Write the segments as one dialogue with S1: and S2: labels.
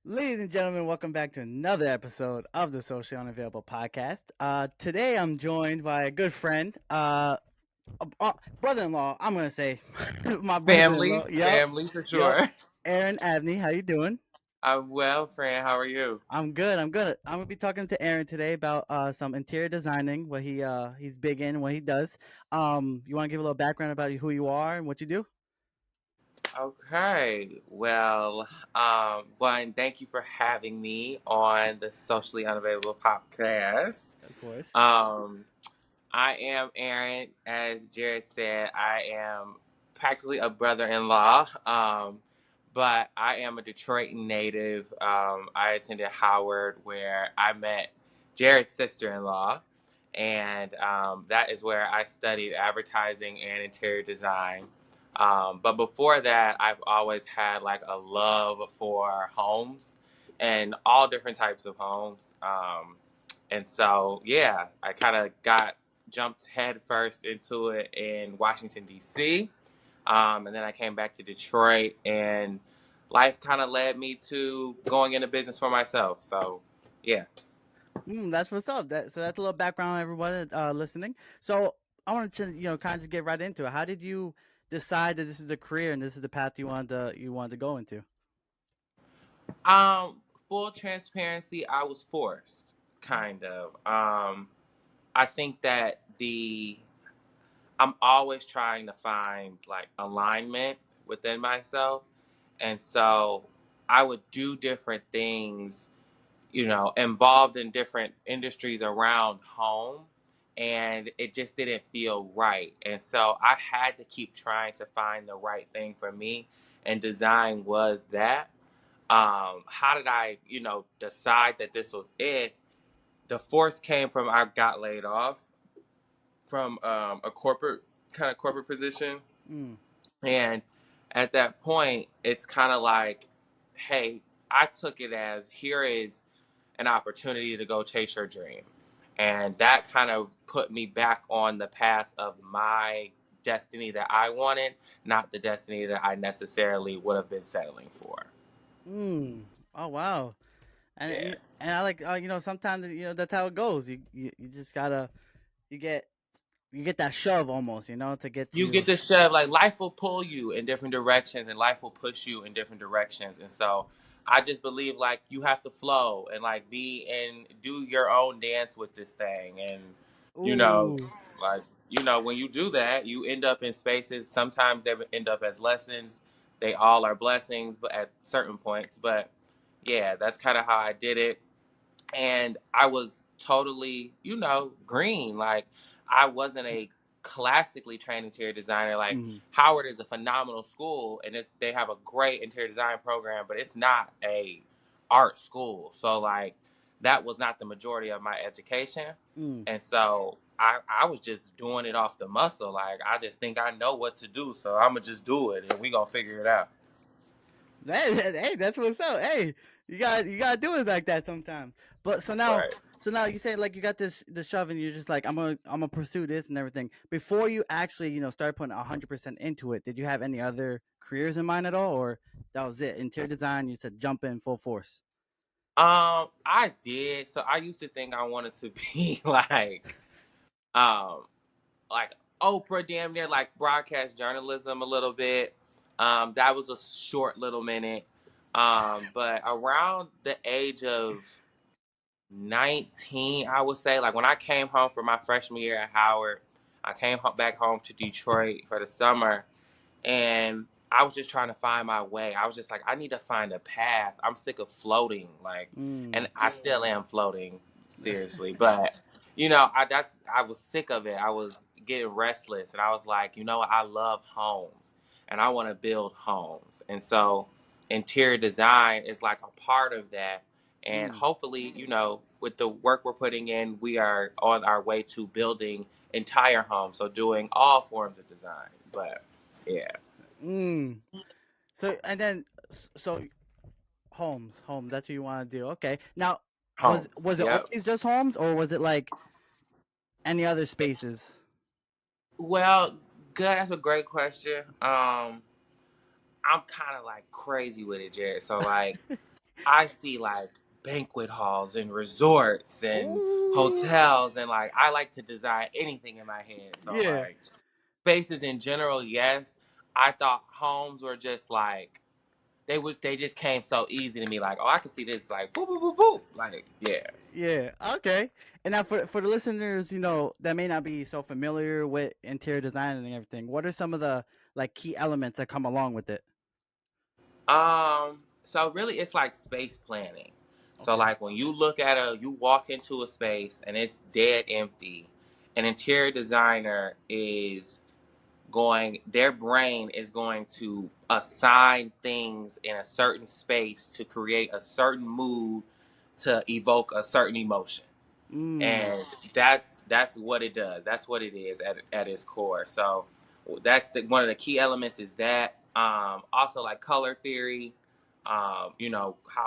S1: Ladies and gentlemen, welcome back to another episode of the Socially Unavailable podcast. Today I'm joined by a good friend, brother-in-law. I'm gonna say my brother-in-law. Yep,
S2: Family for
S1: yep.
S2: sure.
S1: Aaron Abney, how you doing?
S2: I'm well, friend. How are you?
S1: I'm good. I'm good. I'm gonna be talking to Aaron today about some interior designing, what he's big in, what he does. You want to give a little background about who you are and what you do?
S2: Okay. Well, one, thank you for having me on the Socially Unavailable podcast.
S1: Of course.
S2: Um, I am Aaron. As Jared said, I am practically a brother-in-law. But I am a Detroit native. I attended Howard where I met Jared's sister-in-law. And that is where I studied advertising and interior design. But before that, I've always had like a love for homes and all different types of homes. And so, yeah, I kind of jumped head first into it in Washington, D.C. And then I came back to Detroit, and life kind of led me to going into business for myself. So, yeah.
S1: That's what's up. So that's a little background on everyone listening. So I want to kind of just get right into it. How did you decide that this is the career and this is the path you wanted to go into?
S2: Um, Full transparency, I was forced, kind of. I think that I'm always trying to find like alignment within myself. And so I would do different things, involved in different industries around home. And it just didn't feel right. And so I had to keep trying to find the right thing for me. And design was that. How did I, decide that this was it? The force came from I got laid off from a corporate position.
S1: Mm.
S2: And at that point, it's kind of like, hey, I took it as here is an opportunity to go chase your dream. And that kind of put me back on the path of my destiny that I wanted, not the destiny that I necessarily would have been settling for.
S1: Mm. Oh wow. And
S2: Yeah.
S1: and I like sometimes that's how it goes. You just gotta you get you get that shove almost to get
S2: You
S1: you.
S2: get the shove, like life will pull you in different directions and life will push you in different directions. And so I just believe like you have to flow and like be and do your own dance with this thing. And, you know,
S1: Ooh.
S2: like, when you do that, you end up in spaces. Sometimes they end up as lessons. They all are blessings, but at certain points. But yeah, that's kind of how I did it. And I was totally, green. Like I wasn't a classically trained interior designer. Like
S1: Mm.
S2: Howard is a phenomenal school, and they have a great interior design program, but it's not a art school. So like that was not the majority of my education,
S1: Mm.
S2: and so I was just doing it off the muscle. Like I just think I know what to do, so I'm gonna just do it, and we gonna figure it out.
S1: Hey, that's what's up. Hey, you gotta do it like that sometimes. But
S2: Right.
S1: so now you say like you got the shove and you're just like I'm gonna pursue this and everything. Before you actually start putting 100% into it, did you have any other careers in mind at all, or that was it? Interior design, you said jump in full force.
S2: I did. So I used to think I wanted to be um, like Oprah, damn near like broadcast journalism a little bit. That was a short little minute. But around the age of 19, I would say, like when I came home for my freshman year at Howard, I came back home to Detroit for the summer, and I was just trying to find my way. I was just like, I need to find a path. I'm sick of floating, like,
S1: Mm.
S2: and I still am floating, seriously. But I was sick of it. I was getting restless, and I was like, I love homes, and I want to build homes, and so interior design is like a part of that. And
S1: Mm.
S2: hopefully, with the work we're putting in, we are on our way to building entire homes, so doing all forms of design. But yeah.
S1: Mm. So and then so homes. That's what you want to do. Okay. Now, was
S2: Homes.
S1: was it
S2: Yep.
S1: always just homes, or was it like any other spaces?
S2: Well, good. That's a great question. I'm kind of like crazy with it, Jared. So like, I see like banquet halls and resorts and
S1: Ooh,
S2: hotels, and like I like to design anything in my head. So
S1: yeah,
S2: like, spaces in general, yes. I thought homes were just like they just came so easy to me. Like, oh, I can see this. Like, boop boop boop boop. Like, yeah.
S1: yeah. Okay. And now for the listeners, that may not be so familiar with interior design and everything, what are some of the like key elements that come along with it?
S2: So really it's like space planning. So
S1: Okay.
S2: like when you walk into a space and it's dead empty, an interior designer is their brain is going to assign things in a certain space to create a certain mood to evoke a certain emotion.
S1: Mm.
S2: And that's what it does. That's what it is at its core. So that's one of the key elements is that. Also like color theory, how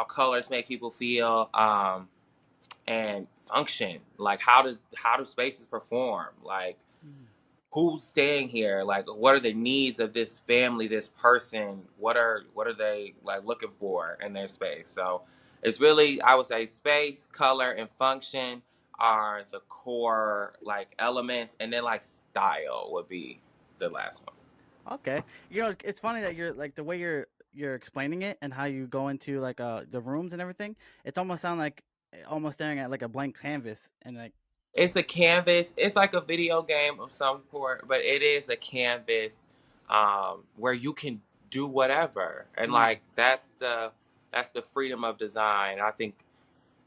S2: colors make people feel, and function. Like how do spaces perform? Like
S1: Mm.
S2: who's staying here? Like what are the needs of this family, this person? What are they like looking for in their space? So it's really, I would say, space, color, and function are the core like elements, and then like style would be the last one.
S1: Okay. It's funny that you're like the way you're explaining it and how you go into like the rooms and everything. It's almost sound like almost staring at like a blank canvas and like
S2: It's a canvas. It's like a video game of some sort, but it is a canvas, where you can do whatever, and
S1: mm,
S2: like that's the freedom of design. I think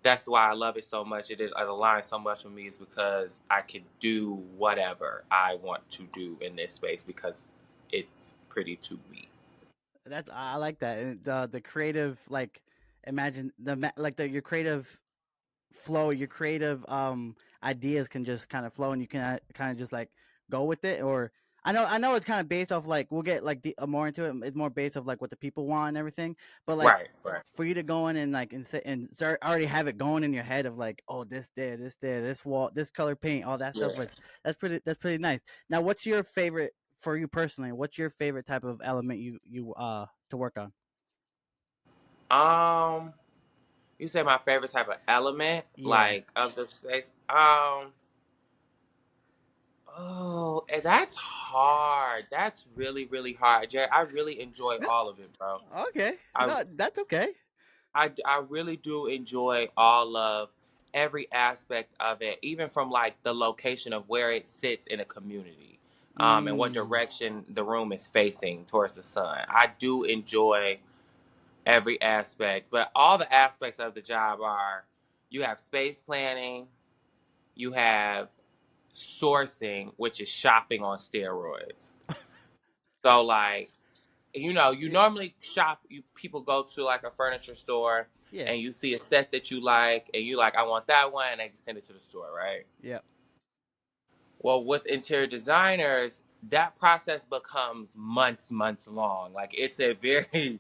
S2: that's why I love it so much. It aligns so much with me, is because I can do whatever I want to do in this space because it's pretty to me.
S1: I like that. And the creative like imagine like the your creative flow, your creative ideas can just kind of flow and you can kind of just like go with it. Or I know it's kind of based off like we'll get like more into it. It's more based off like what the people want and everything. But like
S2: Right, right.
S1: for you to go in and like and start already have it going in your head of like, oh, this there, this wall, this color paint, all that stuff.
S2: Yeah.
S1: Which that's pretty nice. Now, what's your favorite for you personally? What's your favorite type of element you to work on?
S2: Um, you say my favorite type of element,
S1: Yeah.
S2: like of the space. Oh, and that's hard. That's really, really hard, Jared. I really enjoy
S1: No,
S2: all of it, bro.
S1: okay.
S2: I,
S1: No, that's okay.
S2: I really do enjoy all of every aspect of it, even from like the location of where it sits in a community, and what
S1: Mm.
S2: direction the room is facing towards the sun. I do enjoy every aspect, but all the aspects of the job are, you have space planning, you have sourcing, which is shopping on steroids. So like, you
S1: Yeah.
S2: normally shop, people go to like a furniture store
S1: Yeah.
S2: and you see a set that you like and you like, I want that one, and they can send it to the store, right?
S1: Yeah.
S2: Well, with interior designers, that process becomes months long. Like it's a very,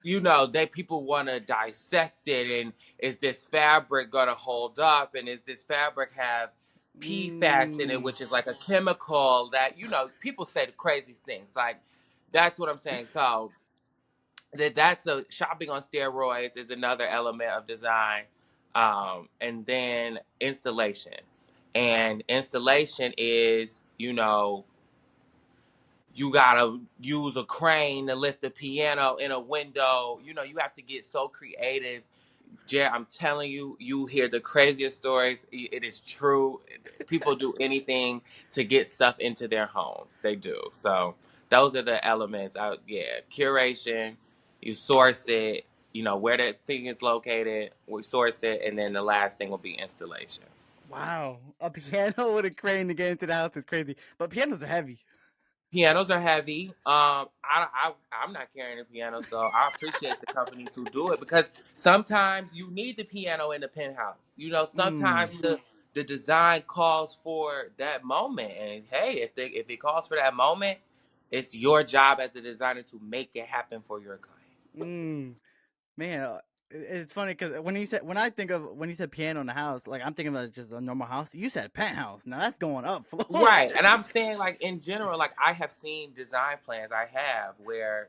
S2: they people want to dissect it, and is this fabric gonna hold up, and is this fabric have PFAS in it,
S1: Mm.
S2: which is like a chemical that people say the craziest things. Like that's what I'm saying. So that's a shopping on steroids is another element of design, and then installation. And installation is, you gotta use a crane to lift a piano in a window. You have to get so creative. Jared, I'm telling you, you hear the craziest stories. It is true. People do anything to get stuff into their homes. They do. So those are the elements. Yeah, curation. You source it. Where the thing is located. We source it, and then the last thing will be installation.
S1: Wow. A piano with a crane to get into the house is crazy. But pianos are heavy.
S2: Pianos are heavy. I'm not carrying a piano, so I appreciate the companies who do it, because sometimes you need the piano in the penthouse.
S1: Mm.
S2: Sometimes the design calls for that moment, and hey, if it calls for that moment, it's your job as the designer to make it happen for your client.
S1: Mm. Man. It's funny because when you said piano in the house, like I'm thinking about just a normal house. You said penthouse. Now that's going up
S2: Right. And I'm
S1: floors.
S2: saying, like, in general, like, I have seen design plans I have where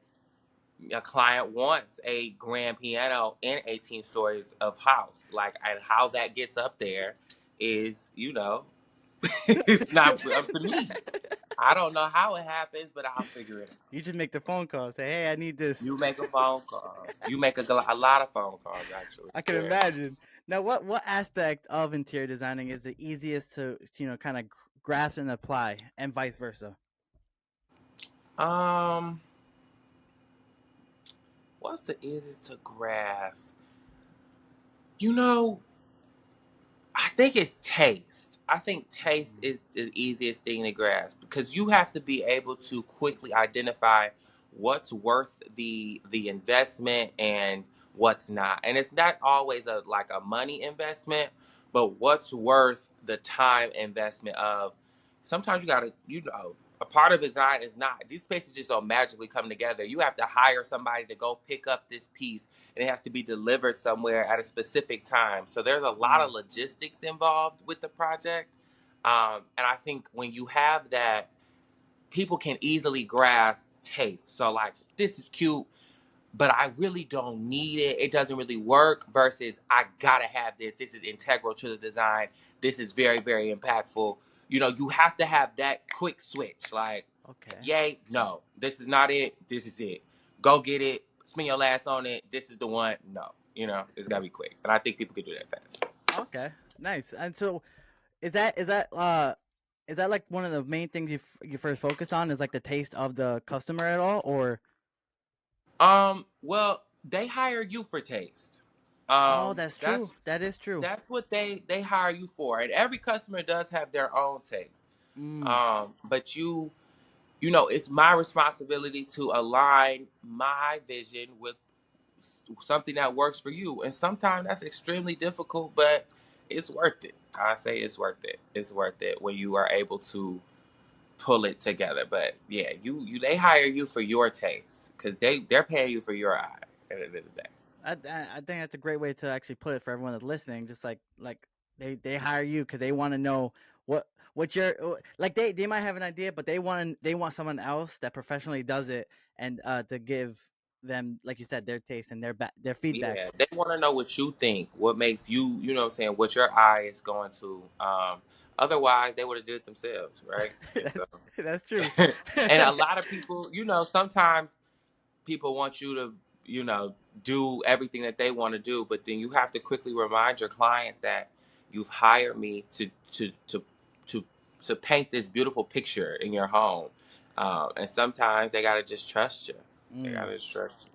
S2: a client wants a grand piano in 18 stories of house. Like, and how that gets up there is, it's not up to me. I don't know how it happens, but I'll figure it out.
S1: You just make the phone call. Say, hey, I need this.
S2: You make a phone call. You make a lot of phone calls, actually.
S1: I can
S2: Yeah.
S1: imagine. Now, what aspect of interior designing is the easiest to kind of grasp and apply, and vice versa?
S2: Um, what's the easiest to grasp? You know, I think it's taste. I think taste is the easiest thing to grasp because you have to be able to quickly identify what's worth the investment and what's not. And it's not always a like a money investment, but what's worth the time investment of sometimes you gotta, a part of design is not these spaces just don't magically come together. You have to hire somebody to go pick up this piece and it has to be delivered somewhere at a specific time. So there's a lot of
S1: Mm,
S2: logistics involved with the project. And I think when you have that, people can easily grasp taste. So, like, this is cute, but I really don't need it. It doesn't really work, versus I gotta have this. This is integral to the design. This is very, very impactful. You have to have that quick switch. Like,
S1: okay.
S2: yay, no, this is not it. This is it. Go get it. Spend your last on it. This is the one. No, it's gotta be quick. And I think people can do that fast.
S1: Okay. Nice. And so, is that like one of the main things you first focus on is like the taste of the customer at all, or?
S2: Well, they hire you for taste.
S1: Oh, that's true.
S2: That's
S1: That is true.
S2: that's what they hire you for. And every customer does have their own taste.
S1: Mm,
S2: But it's my responsibility to align my vision with something that works for you. And sometimes that's extremely difficult, but it's worth it. I say it's worth it. It's worth it when you are able to pull it together. But yeah, you they hire you for your taste because they're paying you for your eye at the end of the day.
S1: I think that's a great way to actually put it for everyone that's listening. Just like they hire you because they want to know what you're like. They might have an idea, but they want someone else that professionally does it, and to give them, like you said, their taste and their feedback.
S2: Yeah, they want to know what you think, what makes you, you know what I'm saying, what your eye is going to. Otherwise, they would have did it themselves, right? So,
S1: That's true.
S2: and a lot of people, sometimes people want you to, do everything that they want to do, but then you have to quickly remind your client that you've hired me to to paint this beautiful picture in your home, and sometimes they gotta just trust you. They
S1: Mm.
S2: gotta just trust you.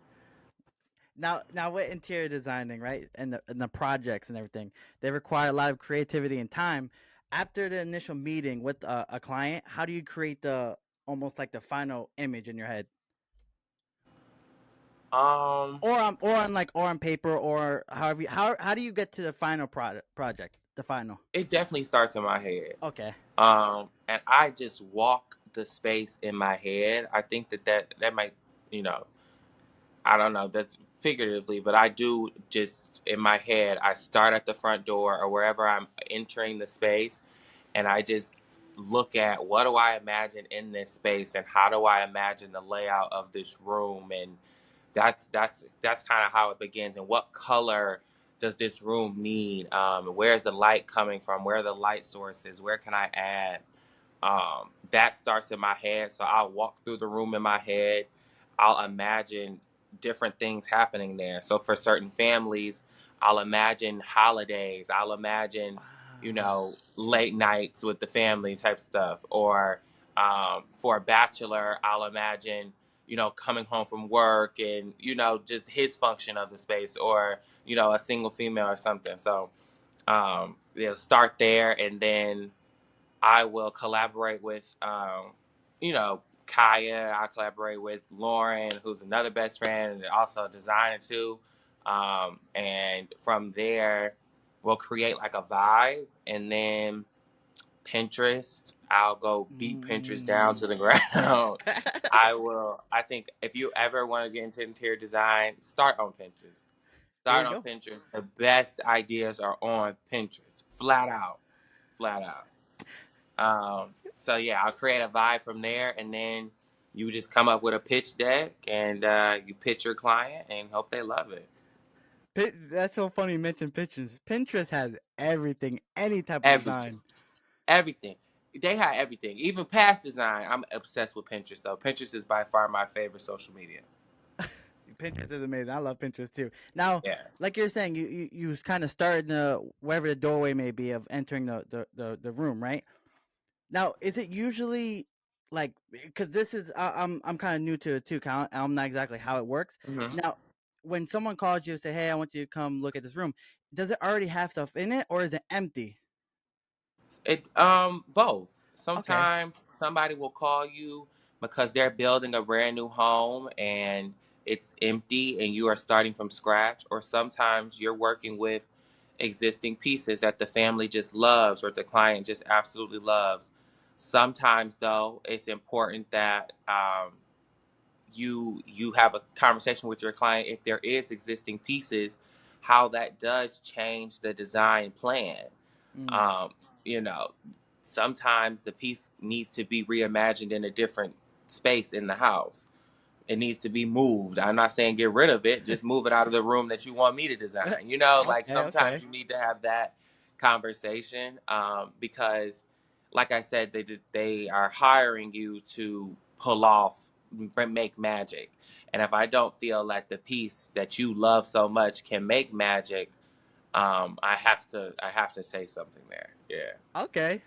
S1: Now with interior designing, right, and the projects and everything, they require a lot of creativity and time. After the initial meeting with a client, how do you create the almost like the final image in your head,
S2: Um,
S1: or on paper, or however how do you get to the final project, the final?
S2: it definitely starts in my head.
S1: Okay.
S2: And I just walk the space in my head. I think that might, you know, I don't know, that's figuratively, but I do just in my head, I start at the front door or wherever I'm entering the space, and I just look at what do I imagine in this space and how do I imagine the layout of this room, and that's kind of how it begins. And what color does this room need? Where's the light coming from? Where are the light sources? Where can I add? That starts in my head. So I'll walk through the room in my head. I'll imagine different things happening there. So for certain families, I'll imagine holidays. I'll imagine,
S1: Wow.
S2: late nights with the family type stuff. Or for a bachelor, I'll imagine, coming home from work and, just his function of the space, or, a single female or something. So, start there, and then I will collaborate with, Kaya. I collaborate with Lauren, who's another best friend and also a designer too. And from there, we'll create like a vibe, and then Pinterest. I'll go beat Pinterest down
S1: Mm.
S2: to the ground. I will. I think if you ever want to get into interior design, start on Pinterest.
S1: There
S2: Start
S1: you
S2: on
S1: go.
S2: Pinterest. The best ideas are on Pinterest, flat out, flat out. So yeah, I'll create a vibe from there, and then you just come up with a pitch deck, and you pitch your client, and hope they love it.
S1: That's so funny you mentioned Pinterest. Pinterest has everything, any type of
S2: Everything,
S1: design.
S2: everything. They have everything, even past design. I'm obsessed with Pinterest though. Pinterest is by far my favorite social media.
S1: Pinterest is amazing. I love Pinterest too. Now,
S2: Yeah.
S1: like you're saying, you kind of start in the wherever the doorway may be of entering the room, right? Now, is it usually like because this is I'm kind of new to it too. I'm not exactly how it works.
S2: hmm
S1: Now, when someone calls you and say, "Hey, I want you to come look at this room," does it already have stuff in it, or is it empty?
S2: It both.
S1: Okay.
S2: Sometimes somebody will call you because they're building a brand new home and it's empty and you are starting from scratch, or sometimes you're working with existing pieces that the family just loves or the client just absolutely loves. Sometimes though, it's important that you have a conversation with your client if there is existing pieces, how that does change the design plan.
S1: Mm.
S2: um, you know, sometimes the piece needs to be reimagined in a different space in the house. It needs to be moved. I'm not saying get rid of it, just move it out of the room that you want me to design. Like
S1: Okay.
S2: sometimes
S1: Okay.
S2: you need to have that conversation, because, like I said, they are hiring you to pull off, make magic. And if I don't feel like the piece that you love so much can make magic, I have to say something there. Yeah,
S1: Okay.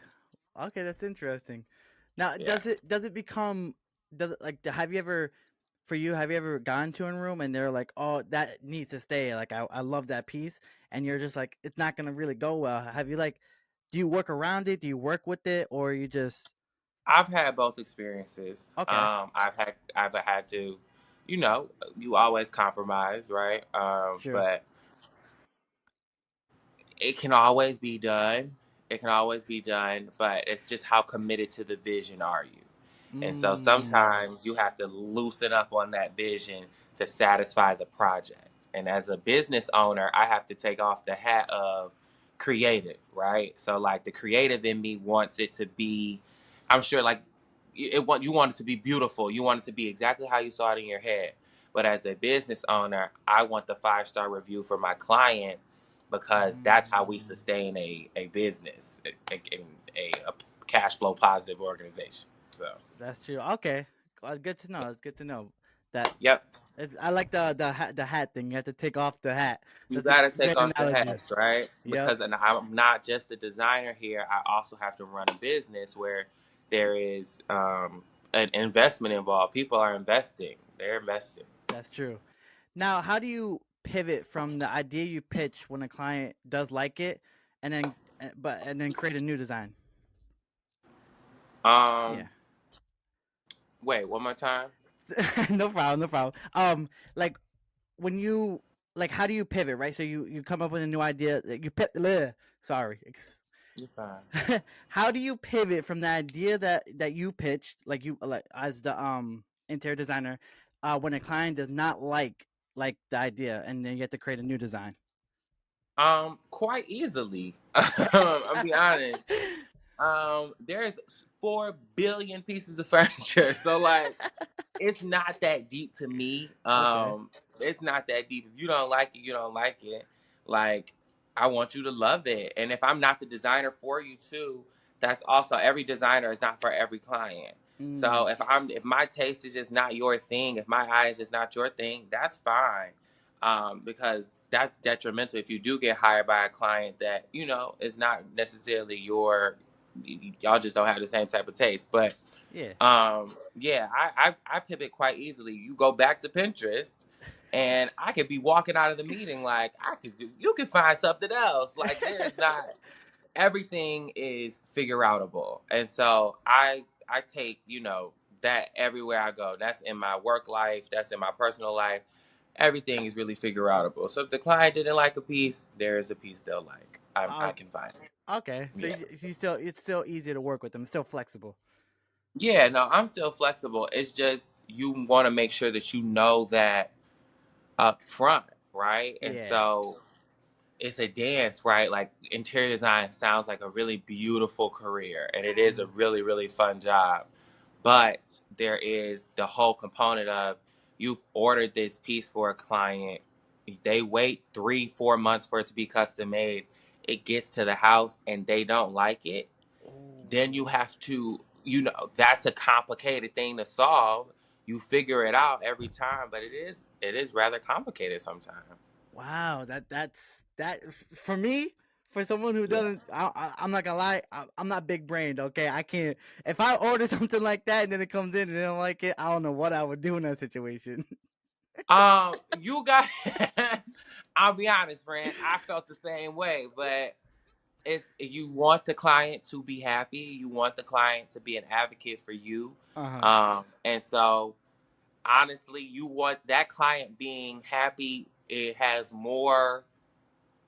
S1: Okay. That's interesting. Now,
S2: yeah.
S1: does it become does it, like have you ever for you have you ever gone to a room and they're like, oh, that needs to stay, like I love that piece, and you're just like, it's not gonna really go well. Have you like do you work around it, do you work with it, or you just
S2: I've had both experiences.
S1: okay.
S2: I've had to, you always compromise, right?
S1: Sure.
S2: But it can always be done. It can always be done, but it's just how committed to the vision are you? And so
S1: Mm,
S2: sometimes you have to loosen up on that vision to satisfy the project. And as a business owner, I have to take off the hat of creative, right? So like the creative in me wants it to be, I'm sure like you want it to be beautiful. You want it to be exactly how you saw it in your head. But as a business owner, I want the 5-star review for my client because that's how we
S1: mm,
S2: sustain a business, a cash flow positive organization. So,
S1: that's true. Okay. Good to know. It's good to know that
S2: yep,
S1: I like the hat thing. You have to take off the hat.
S2: you
S1: That's a
S2: got to take
S1: great
S2: off the
S1: analogy.
S2: hats, right?
S1: Yep.
S2: Because and I'm not just a designer here. I also have to run a business where there is an investment involved. People are investing. They're investing.
S1: That's true. Now, how do you pivot from the idea you pitch when a client does like it, and then and then create a new design?
S2: Um,
S1: Yeah.
S2: wait, one more time.
S1: No problem. No problem. Like when you like, how do you pivot? Right. So you come up with a new idea. You pit. Sorry.
S2: You're fine.
S1: How do you pivot from the idea that you pitched, like you like as the interior designer, when a client does not like the idea, and then you have to create a new design?
S2: Quite easily. I'll be honest. There's 4 billion pieces of furniture, so like it's not that deep to me.
S1: Okay.
S2: It's not that deep. If you don't like it, you don't like it. Like I want you to love it, and if I'm not the designer for you too, that's also every designer is not for every client. So
S1: Mm,
S2: if my taste is just not your thing, if my eye is just not your thing, that's fine. Because that's detrimental if you do get hired by a client that is not necessarily y'all just don't have the same type of taste. But
S1: yeah.
S2: yeah, I pivot quite easily. You go back to Pinterest, and I could be walking out of the meeting like you can find something else. Like there's not everything is figure outable, and so I take that everywhere I go. That's in my work life. That's in my personal life. Everything is really figure outable. So if the client didn't like a piece, there is a piece they'll like. I
S1: Oh,
S2: can find it.
S1: okay. So
S2: Yeah.
S1: you still it's still easy to work with them. It's still flexible.
S2: Yeah, no, I'm still flexible. It's just you want to make sure that you know that up front. right? And
S1: Yeah.
S2: so it's a dance, right? Like interior design sounds like a really beautiful career, and it is a
S1: Mhm.
S2: really, really fun job. But there is the whole component of you've ordered this piece for a client. They wait 3, 4 months for it to be custom made. It gets to the house and they don't like it. Then you
S1: Oh.
S2: have to, that's a complicated thing to solve. You figure it out every time, but it is rather complicated sometimes.
S1: Wow, for me, for someone who
S2: Yeah.
S1: doesn't. I'm not gonna lie, I'm not big brained. Okay, I can't. If I order something like that and then it comes in and they don't like it, I don't know what I would do in that situation.
S2: You got. I'll be honest, friend. I felt the same way, but it's you want the client to be happy. You want the client to be an advocate for you,
S1: Uh huh.
S2: and so honestly, you want that client being happy. It has more.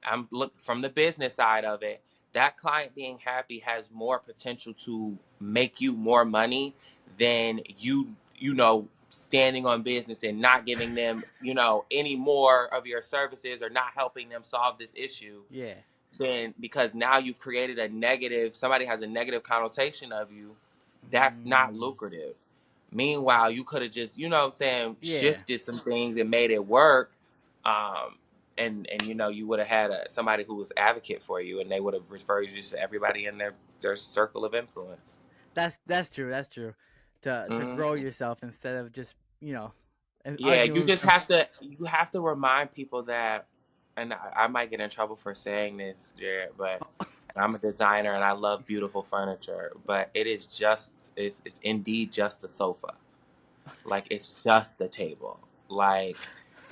S2: I'm look from the business side of it. That client being happy has more potential to make you more money than standing on business and not giving them, any more of your services or not helping them solve this issue.
S1: Yeah.
S2: Then because now you've created somebody has a negative connotation of you, that's not
S1: Mm,
S2: lucrative. Meanwhile, you could have just, what I'm saying,
S1: yeah.
S2: shifted some things and made it work. Um, and you would have had somebody who was advocate for you, and they would have referred you to everybody in their circle of influence.
S1: That's true. That's true. To grow
S2: Hmm.
S1: yourself instead of just
S2: Yeah, you
S1: arguing
S2: just
S1: from.
S2: have to remind people that, and I might get in trouble for saying this, Jared, but I'm a designer and I love beautiful furniture, but it's indeed just a sofa. Like it's just a table. Like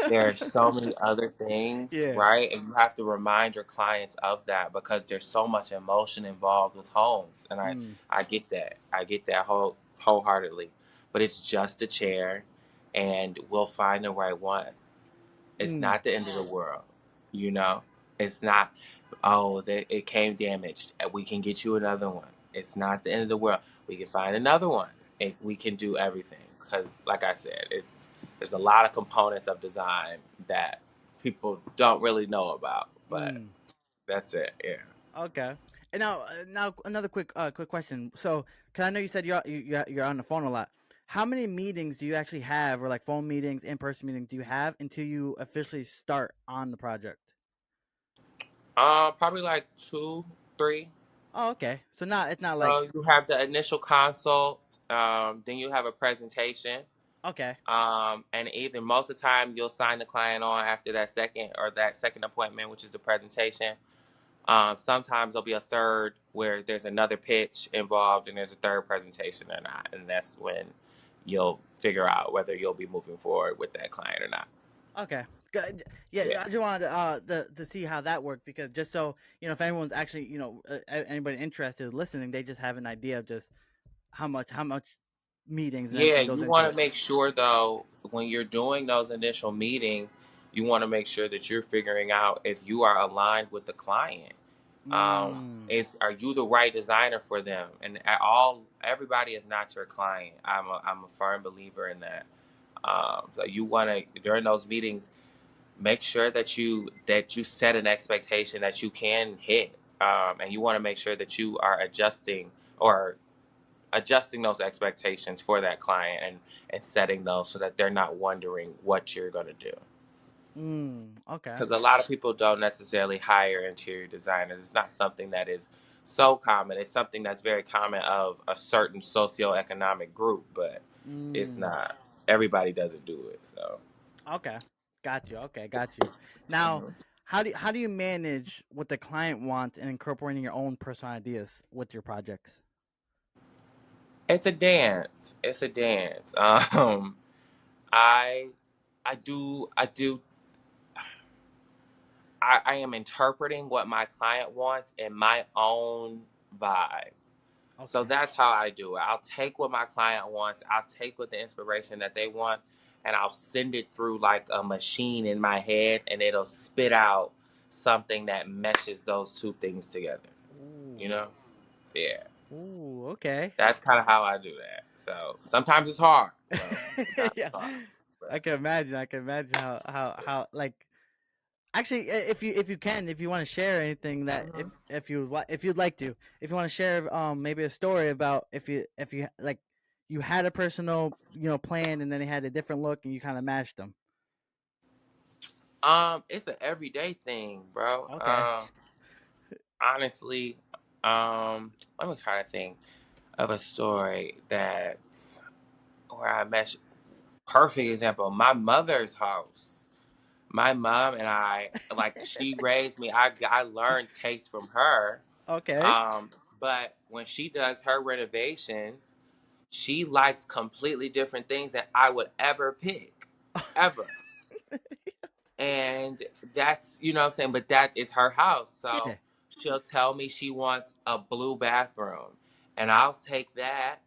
S2: there's so many other things,
S1: Yeah.
S2: right? And you have to remind your clients of that because there's so much emotion involved with homes. And I
S1: Mm,
S2: I get that. I get that wholeheartedly. But it's just a chair and we'll find the right one. It's
S1: mm,
S2: not the end of the world, you know? It's not, oh, it came damaged. We can get you another one. It's not the end of the world. We can find another one. We can do everything. Because, like I said, there's a lot of components of design that people don't really know about. But
S1: mm.
S2: that's it, yeah.
S1: Okay. And now another quick question. So, cause I know you said you're on the phone a lot. How many meetings do you actually have, or like phone meetings, in person meetings, do you have until you officially start on the project?
S2: Probably like 2, 3.
S1: Oh, okay. So not it's not like
S2: You have the initial consult, then you have a presentation.
S1: okay,
S2: And either most of the time you'll sign the client on after that second appointment, which is the presentation. Sometimes there'll be a third where there's another pitch involved and there's a third presentation or not. And that's when you'll figure out whether you'll be moving forward with that client or not.
S1: okay. Good. Yeah,
S2: Yeah.
S1: I just wanted to see how that worked because just so if anyone's actually anybody interested in listening, they just have an idea of just how much meetings and
S2: Yeah,
S1: everything goes
S2: you
S1: into
S2: want to
S1: it.
S2: make sure though, when you're doing those initial meetings, you want to make sure that you're figuring out if you are aligned with the client. um
S1: Mm,
S2: is Are you the right designer for them? And everybody is not your client. I'm a firm believer in that. So you want to, during those meetings, make sure that you set an expectation that you can hit. And you want to make sure that you are adjusting those expectations for that client, and setting those so that they're not wondering what you're going to do.
S1: okay.
S2: Because a lot of people don't necessarily hire interior designers. It's not something that is so common. It's something that's very common of a certain socioeconomic group, but it's
S1: Mm,
S2: not. Everybody doesn't do it. So
S1: okay. Got you. Okay, got you. Now,
S2: mhm.
S1: how do you manage what the client wants and incorporating your own personal ideas with your projects?
S2: It's a dance. It's a dance. I I do I am interpreting what my client wants in my own vibe. So
S1: Okay.
S2: that's how I do it. I'll take what my client wants, I'll take what the inspiration that they want, and I'll send it through like a machine in my head, and it'll spit out something that meshes those two things together. You
S1: Ooh.
S2: know? Yeah.
S1: Ooh, okay.
S2: That's kind of how I do that. So sometimes it's hard, though. Sometimes
S1: Yeah.
S2: it's hard.
S1: I
S2: But
S1: can imagine. I can imagine how like Actually, if you can, if you want to share anything that
S2: Mhm.
S1: if you'd like to, if you want to share maybe a story about if you like you had a personal plan and then it had a different look and you kind of matched them.
S2: It's an everyday thing, bro.
S1: Okay.
S2: Honestly, let me try to think of a story that's where I met. Perfect example. My mother's house. My mom and I, like, she raised me. I learned taste from her.
S1: Okay.
S2: Um, but when she does her renovations, she likes completely different things than I would ever pick, ever. And that's, what I'm saying, but that is her house.
S1: Yeah.
S2: So she'll tell me she wants a blue bathroom. And I'll take that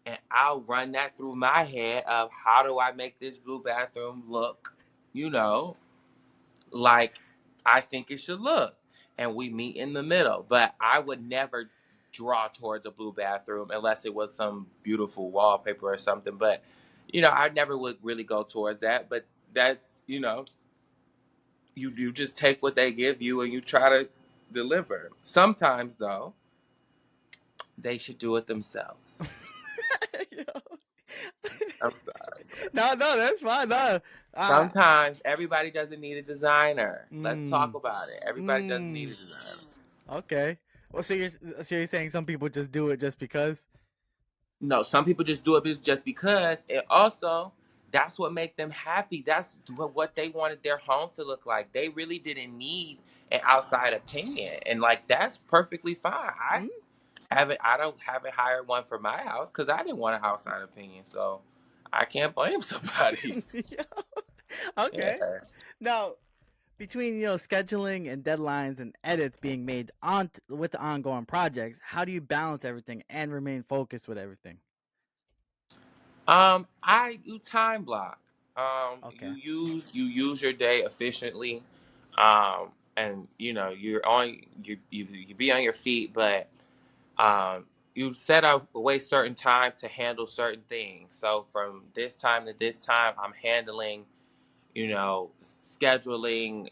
S2: and I'll run that through my head of how do I make this blue bathroom look, you know, like I think it should look. And we meet in the middle. But I would never draw towards a blue bathroom unless it was some beautiful wallpaper or something. But, I never would really go towards that. But that's, you just take what they give you and you try to deliver. Sometimes though, they should do it themselves.
S1: Yo.
S2: I'm sorry, bro.
S1: No, no, that's fine. No. Uh,
S2: Sometimes everybody doesn't need a designer. Let's talk
S1: mm,
S2: about it. Everybody doesn't need a
S1: mm,
S2: designer.
S1: okay. Well, so you're saying some people just do it just because?
S2: No, some people just do it just because, and also that's what make them happy. That's what they wanted their home to look like. They really didn't need an outside
S1: Oh.
S2: opinion, and like that's perfectly fine.
S1: Mm?
S2: I don't haven't hired one for my house because I didn't want an outside opinion. So I can't blame somebody.
S1: Yeah. Okay.
S2: Yeah.
S1: Now, between scheduling and deadlines and edits being made with the ongoing projects, how do you balance everything and remain focused with everything?
S2: I you time block.
S1: Okay.
S2: You use your day efficiently. And you be on your feet, but you set away certain time to handle certain things. So from this time to this time, I'm handling scheduling,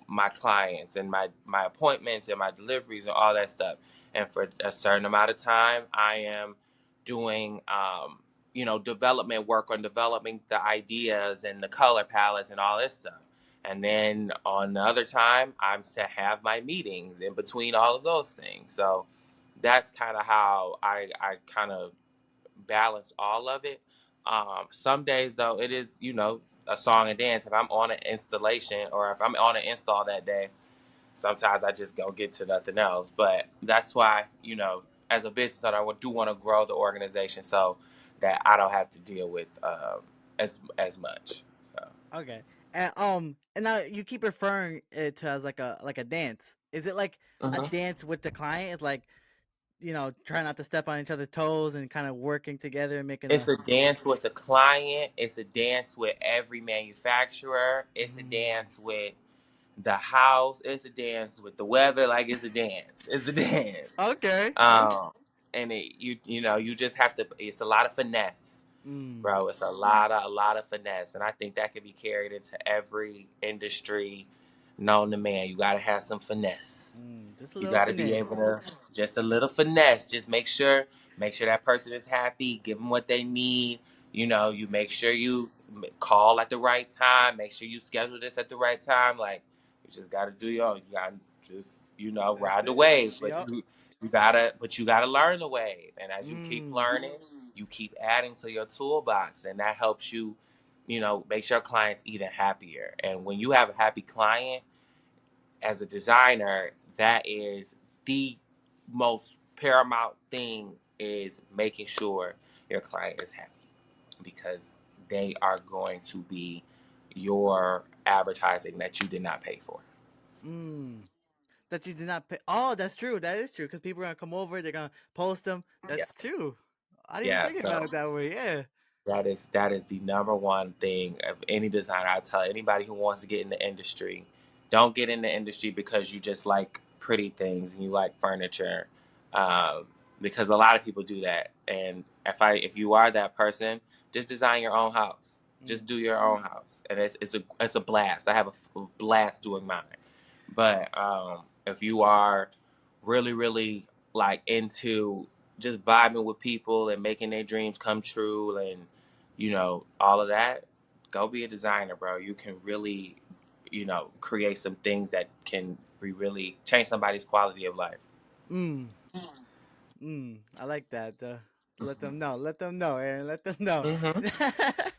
S2: my clients and my appointments and my deliveries and all that stuff. And for a certain amount of time, I am doing, development work on developing the ideas and the color palettes and all this stuff. And then on the other time, I'm to have my meetings in between all of those things. So that's kind of how I kind of balance all of it. Some days though, it is a song and dance. If I'm on an installation or if I'm on an install that day, sometimes I just go get to nothing else. But that's why as a business owner, I do want to grow the organization so that I don't have to deal with as much. So.
S1: Okay. And now you keep referring it to as like a dance. Is it like a
S2: Mhm.
S1: dance with the client? It's like trying not to step on each other's toes and kind of working together and making
S2: It's
S1: a.
S2: a dance with the client. It's a dance with every manufacturer. It's a
S1: Mm,
S2: dance with the house. It's a dance with the weather. Like it's a dance. It's a dance.
S1: okay.
S2: Um, and you just have to. It's a lot of finesse,
S1: Mm,
S2: bro. It's a lot of finesse, and I think that can be carried into every industry known to man. You got to have some finesse.
S1: just a
S2: You
S1: little
S2: got to be able
S1: finesse.
S2: to just a little finesse. Just make sure that person is happy. Give them what they need. You make sure you call at the right time. Make sure you schedule this at the right time. Like you just got to do your. You got to just
S1: That's
S2: ride the
S1: it.
S2: wave. But
S1: Yep.
S2: you gotta learn the wave. And as you keep
S1: Mm,
S2: learning, you keep adding to your toolbox, and that helps you. Makes your clients even happier. And when you have a happy client as a designer, that is the most paramount thing is making sure your client is happy because they are going to be your advertising that you did not pay for.
S1: mm. That you did not pay. Oh, that's true. That is true because people are gonna come over. They're gonna post them.
S2: Yeah.
S1: That's true. I didn't even
S2: Yeah.
S1: think about
S2: So
S1: it that way. Yeah.
S2: that is the number one thing of any designer. I tell anybody who wants to get in the industry, don't get in the industry because you just like pretty things and you like furniture, um, because a lot of people do that. And if you are that person, just design your own house. Just do your own house, and it's a blast. I have a blast doing mine. But if you are really like into just vibing with people and making their dreams come true, and all of that, go be a designer, bro. You can really, create some things that can really change somebody's quality of life.
S1: Mm. I like that. Let them know. Let them know, Aaron. Let them know.
S2: Hmm.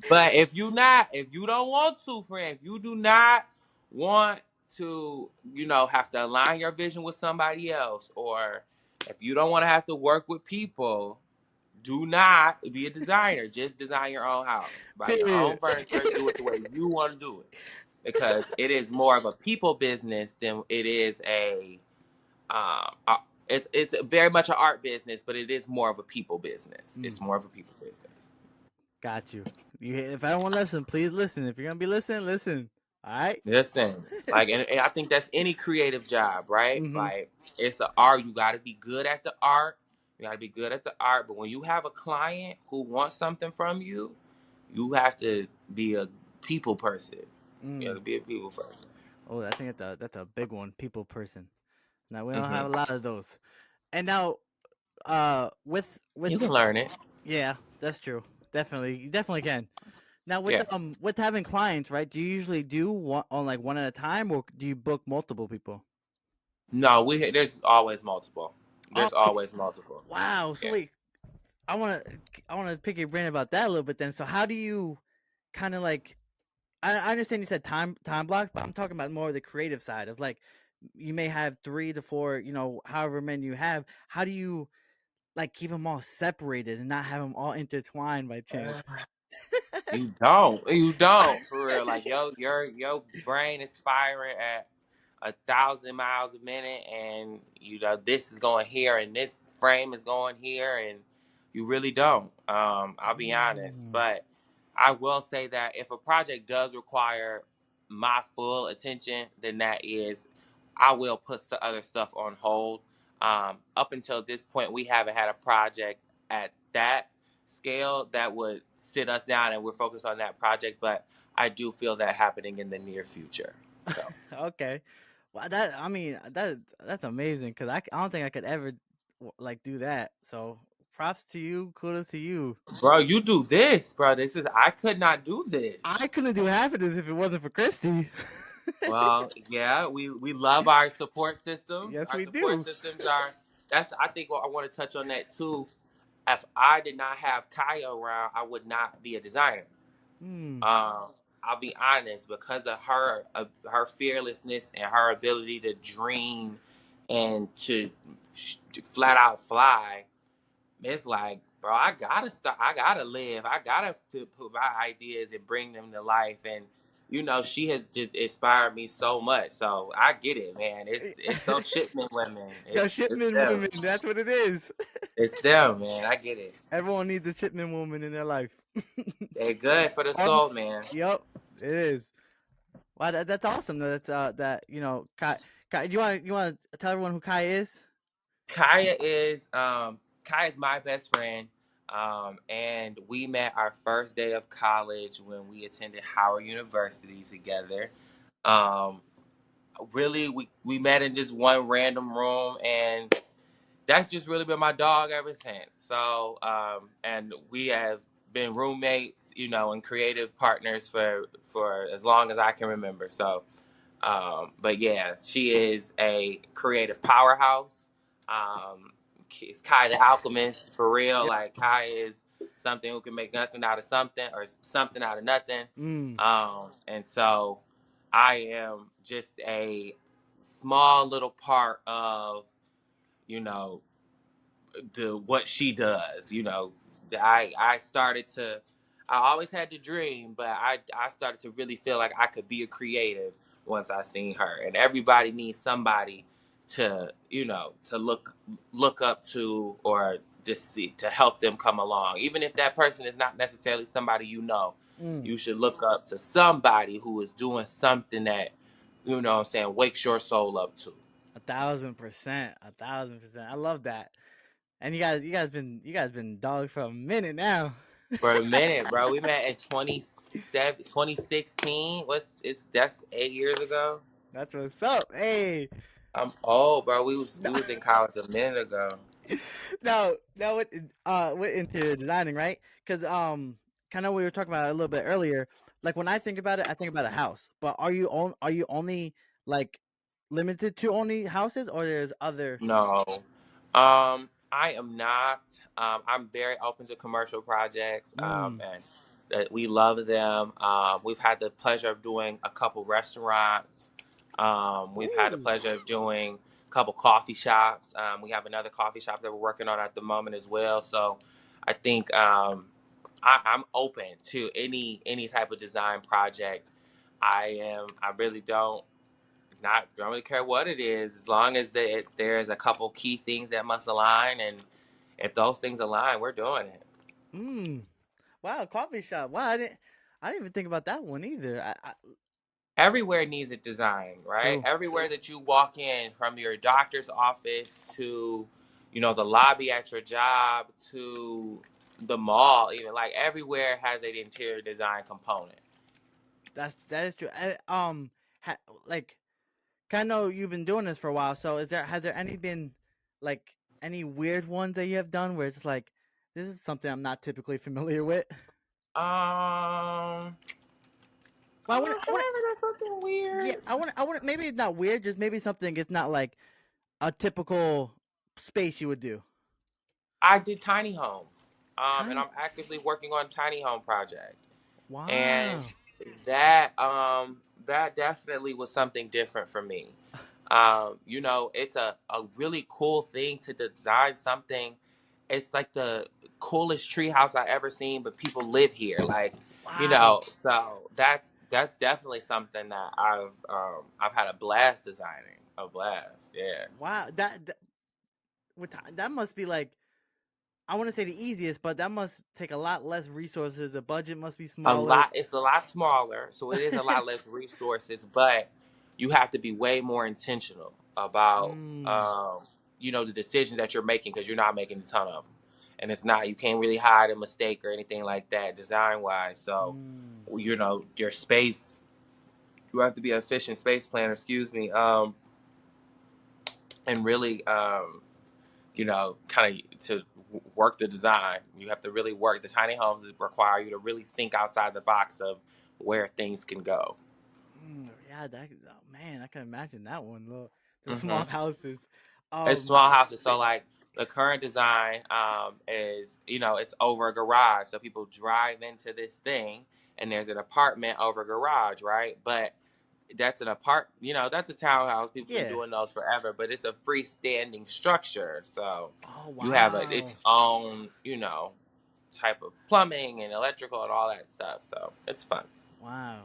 S2: But if you don't want to, friend, if you do not want to, have to align your vision with somebody else, or if you don't want to have to work with people, do not be a designer. Just design your own house, buy your own
S1: Period.
S2: furniture, do it the way you want to do it, because it is more of a people business than it is it's very much an art business, but it is more of a people business.
S1: Mm,
S2: It's more of a people business.
S1: got you. If I don't want to listen, please listen. If you're gonna be listening, listen. All right.
S2: Listen, like, and I think that's any creative job, right?
S1: Mm-hmm.
S2: Like, it's an art. You got to be good at the art. You got to be good at the art. But when you have a client who wants something from you, you have to be a people person. You have
S1: Mm.
S2: to be a people person.
S1: Oh, I think that's a big one. People person. Now we don't have
S2: Hmm.
S1: a lot of those. And now, with
S2: You can learn it.
S1: yeah, that's true. Definitely, you definitely can. Now
S2: Yeah.
S1: with having clients, right? Do you usually do one on like one at a time, or do you book multiple people?
S2: No, there's always multiple.
S1: Oh,
S2: There's
S1: okay.
S2: always multiple.
S1: Wow. So
S2: Yeah.
S1: wait, I wanna pick your brain about that a little bit. Then, so how do you kind of like? I understand you said time blocks, but I'm talking about more the creative side of like you may have 3 to 4, however many you have. How do you like keep them all separated and not have them all intertwined by chance?
S2: You don't for real. Like, your brain is firing at 1,000 miles a minute, and this is going here, and this frame is going here, and you really don't. I'll be honest,
S1: Mm,
S2: but I will say that if a project does require my full attention, then I will put the other stuff on hold. Up until this point, we haven't had a project at that scale that would sit us down and we're focused on that project, but I do feel that happening in the near future. So,
S1: okay. Well, I mean that's amazing because I don't think I could ever like do that. So props to you, kudos to you.
S2: bro, you do this, bro. I could not do
S1: I
S2: this.
S1: couldn't do half of this if it wasn't for Christy.
S2: Well, yeah, we love our support systems.
S1: Yes,
S2: Our
S1: we
S2: support
S1: do.
S2: systems are that's I think I want to touch on that too. If I did not have Kaya around, I would not be a designer.
S1: Hmm.
S2: Um, I'll be honest, because of her fearlessness and her ability to dream and to flat out fly. It's like, bro, I gotta start. I gotta live. I gotta put my ideas and bring them to life. And she has just inspired me so much. So I get it, man. It's those Shipman women.
S1: Yo,
S2: It's
S1: Shipman
S2: them.
S1: woman, that's what it is.
S2: It's them, man. I get it.
S1: Everyone needs a Shipman woman in their life.
S2: They're good for the
S1: Um,
S2: soul, man.
S1: yep, it is. Wow, that's awesome. That's that Kai. Kai, you want to tell everyone who Kai is?
S2: Kaya is Kaya's my best friend. And we met our first day of college when we attended Howard University together. Um, really, we met in just one random room, and that's just really been my dog ever since. So, and we have been roommates, and creative partners for as long as I can remember. So, but yeah, she is a creative powerhouse. Um, it's Kai the Alchemist for real.
S1: Yep.
S2: Like, Kai is something who can make nothing out of something, or something out of nothing.
S1: Mm.
S2: And so I am just a small little part of, you know, the what she does. I started to. I always had the dream, but I started to really feel like I could be a creative once I seen her. And everybody needs somebody to look up to, or just see to help them come along. Even if that person is not necessarily somebody
S1: Mm.
S2: you should look up to somebody who is doing something that what I'm saying wakes your soul up to.
S1: 1,000%. 1,000%. I love that. And you guys been dogs for a minute now.
S2: For a minute, bro. We met in 2016. That's 8 years ago.
S1: That's what's up. Hey,
S2: I'm old, bro. We
S1: no,
S2: was in college a minute ago.
S1: now with interior designing, right? Because kind of we were talking about it a little bit earlier. Like when I think about it, I think about a house. But are you only like limited to only houses, or there's other?
S2: No. I am not. I'm very open to commercial projects,
S1: Mm.
S2: and that we love them. We've had the pleasure of doing a couple restaurants. We've had the
S1: Ooh.
S2: pleasure of doing a couple coffee shops. We have another coffee shop that we're working on at the moment as well. So I think I'm open to any type of design project. I am. I really don't really care what it is, as long as there's a couple key things that must align, and if those things align, we're doing it.
S1: Mm. Wow, coffee shop. Wow, I didn't even think about that one either.
S2: Everywhere needs a design, right?
S1: True.
S2: Everywhere that you walk in, from your doctor's office to, the lobby at your job to the mall, even, like, everywhere has an interior design component.
S1: That is true. Ha, like, kind of know you've been doing this for a while. So, has there any been like any weird ones that you have done where it's like this is something I'm not typically familiar with?
S2: Um,
S1: Well,
S2: have I ever done something
S1: yeah,
S2: weird?
S1: I want. Maybe it's not weird, just maybe something it's not like a typical space you would do.
S2: I did tiny homes, and
S1: Tiny.
S2: I'm actively working on a tiny home project. And
S1: Wow.
S2: that definitely was something different for me. It's a really cool thing to design something. It's like the coolest tree house I ever seen, but people live here, like,
S1: Wow.
S2: so that's definitely something that I've had a blast designing. A blast, yeah.
S1: Wow. That must be like I want to say the easiest, but that must take a lot less resources. The budget must be smaller.
S2: It's a lot smaller, so it is a lot less resources, but you have to be way more intentional about
S1: Mm.
S2: the decisions that you're making, because you're not making a ton of them, and it's not, you can't really hide a mistake or anything like that design wise. So
S1: Mm.
S2: your space, you have to be an efficient space planner, excuse me, and really kind of to work the design. You have to really work. The tiny homes require you to really think outside the box of where things can go.
S1: Yeah, oh, man, I can imagine that one. The small
S2: Hmm.
S1: houses.
S2: It's
S1: Um,
S2: small houses. So, like, the current design is, it's over a garage. So people drive into this thing, and there's an apartment over a garage, right? But that's an that's a townhouse. People been
S1: yeah.
S2: doing those forever, but it's a freestanding structure. So
S1: Oh
S2: you have
S1: wow,
S2: its own, type of plumbing and electrical and all that stuff. So it's fun.
S1: wow.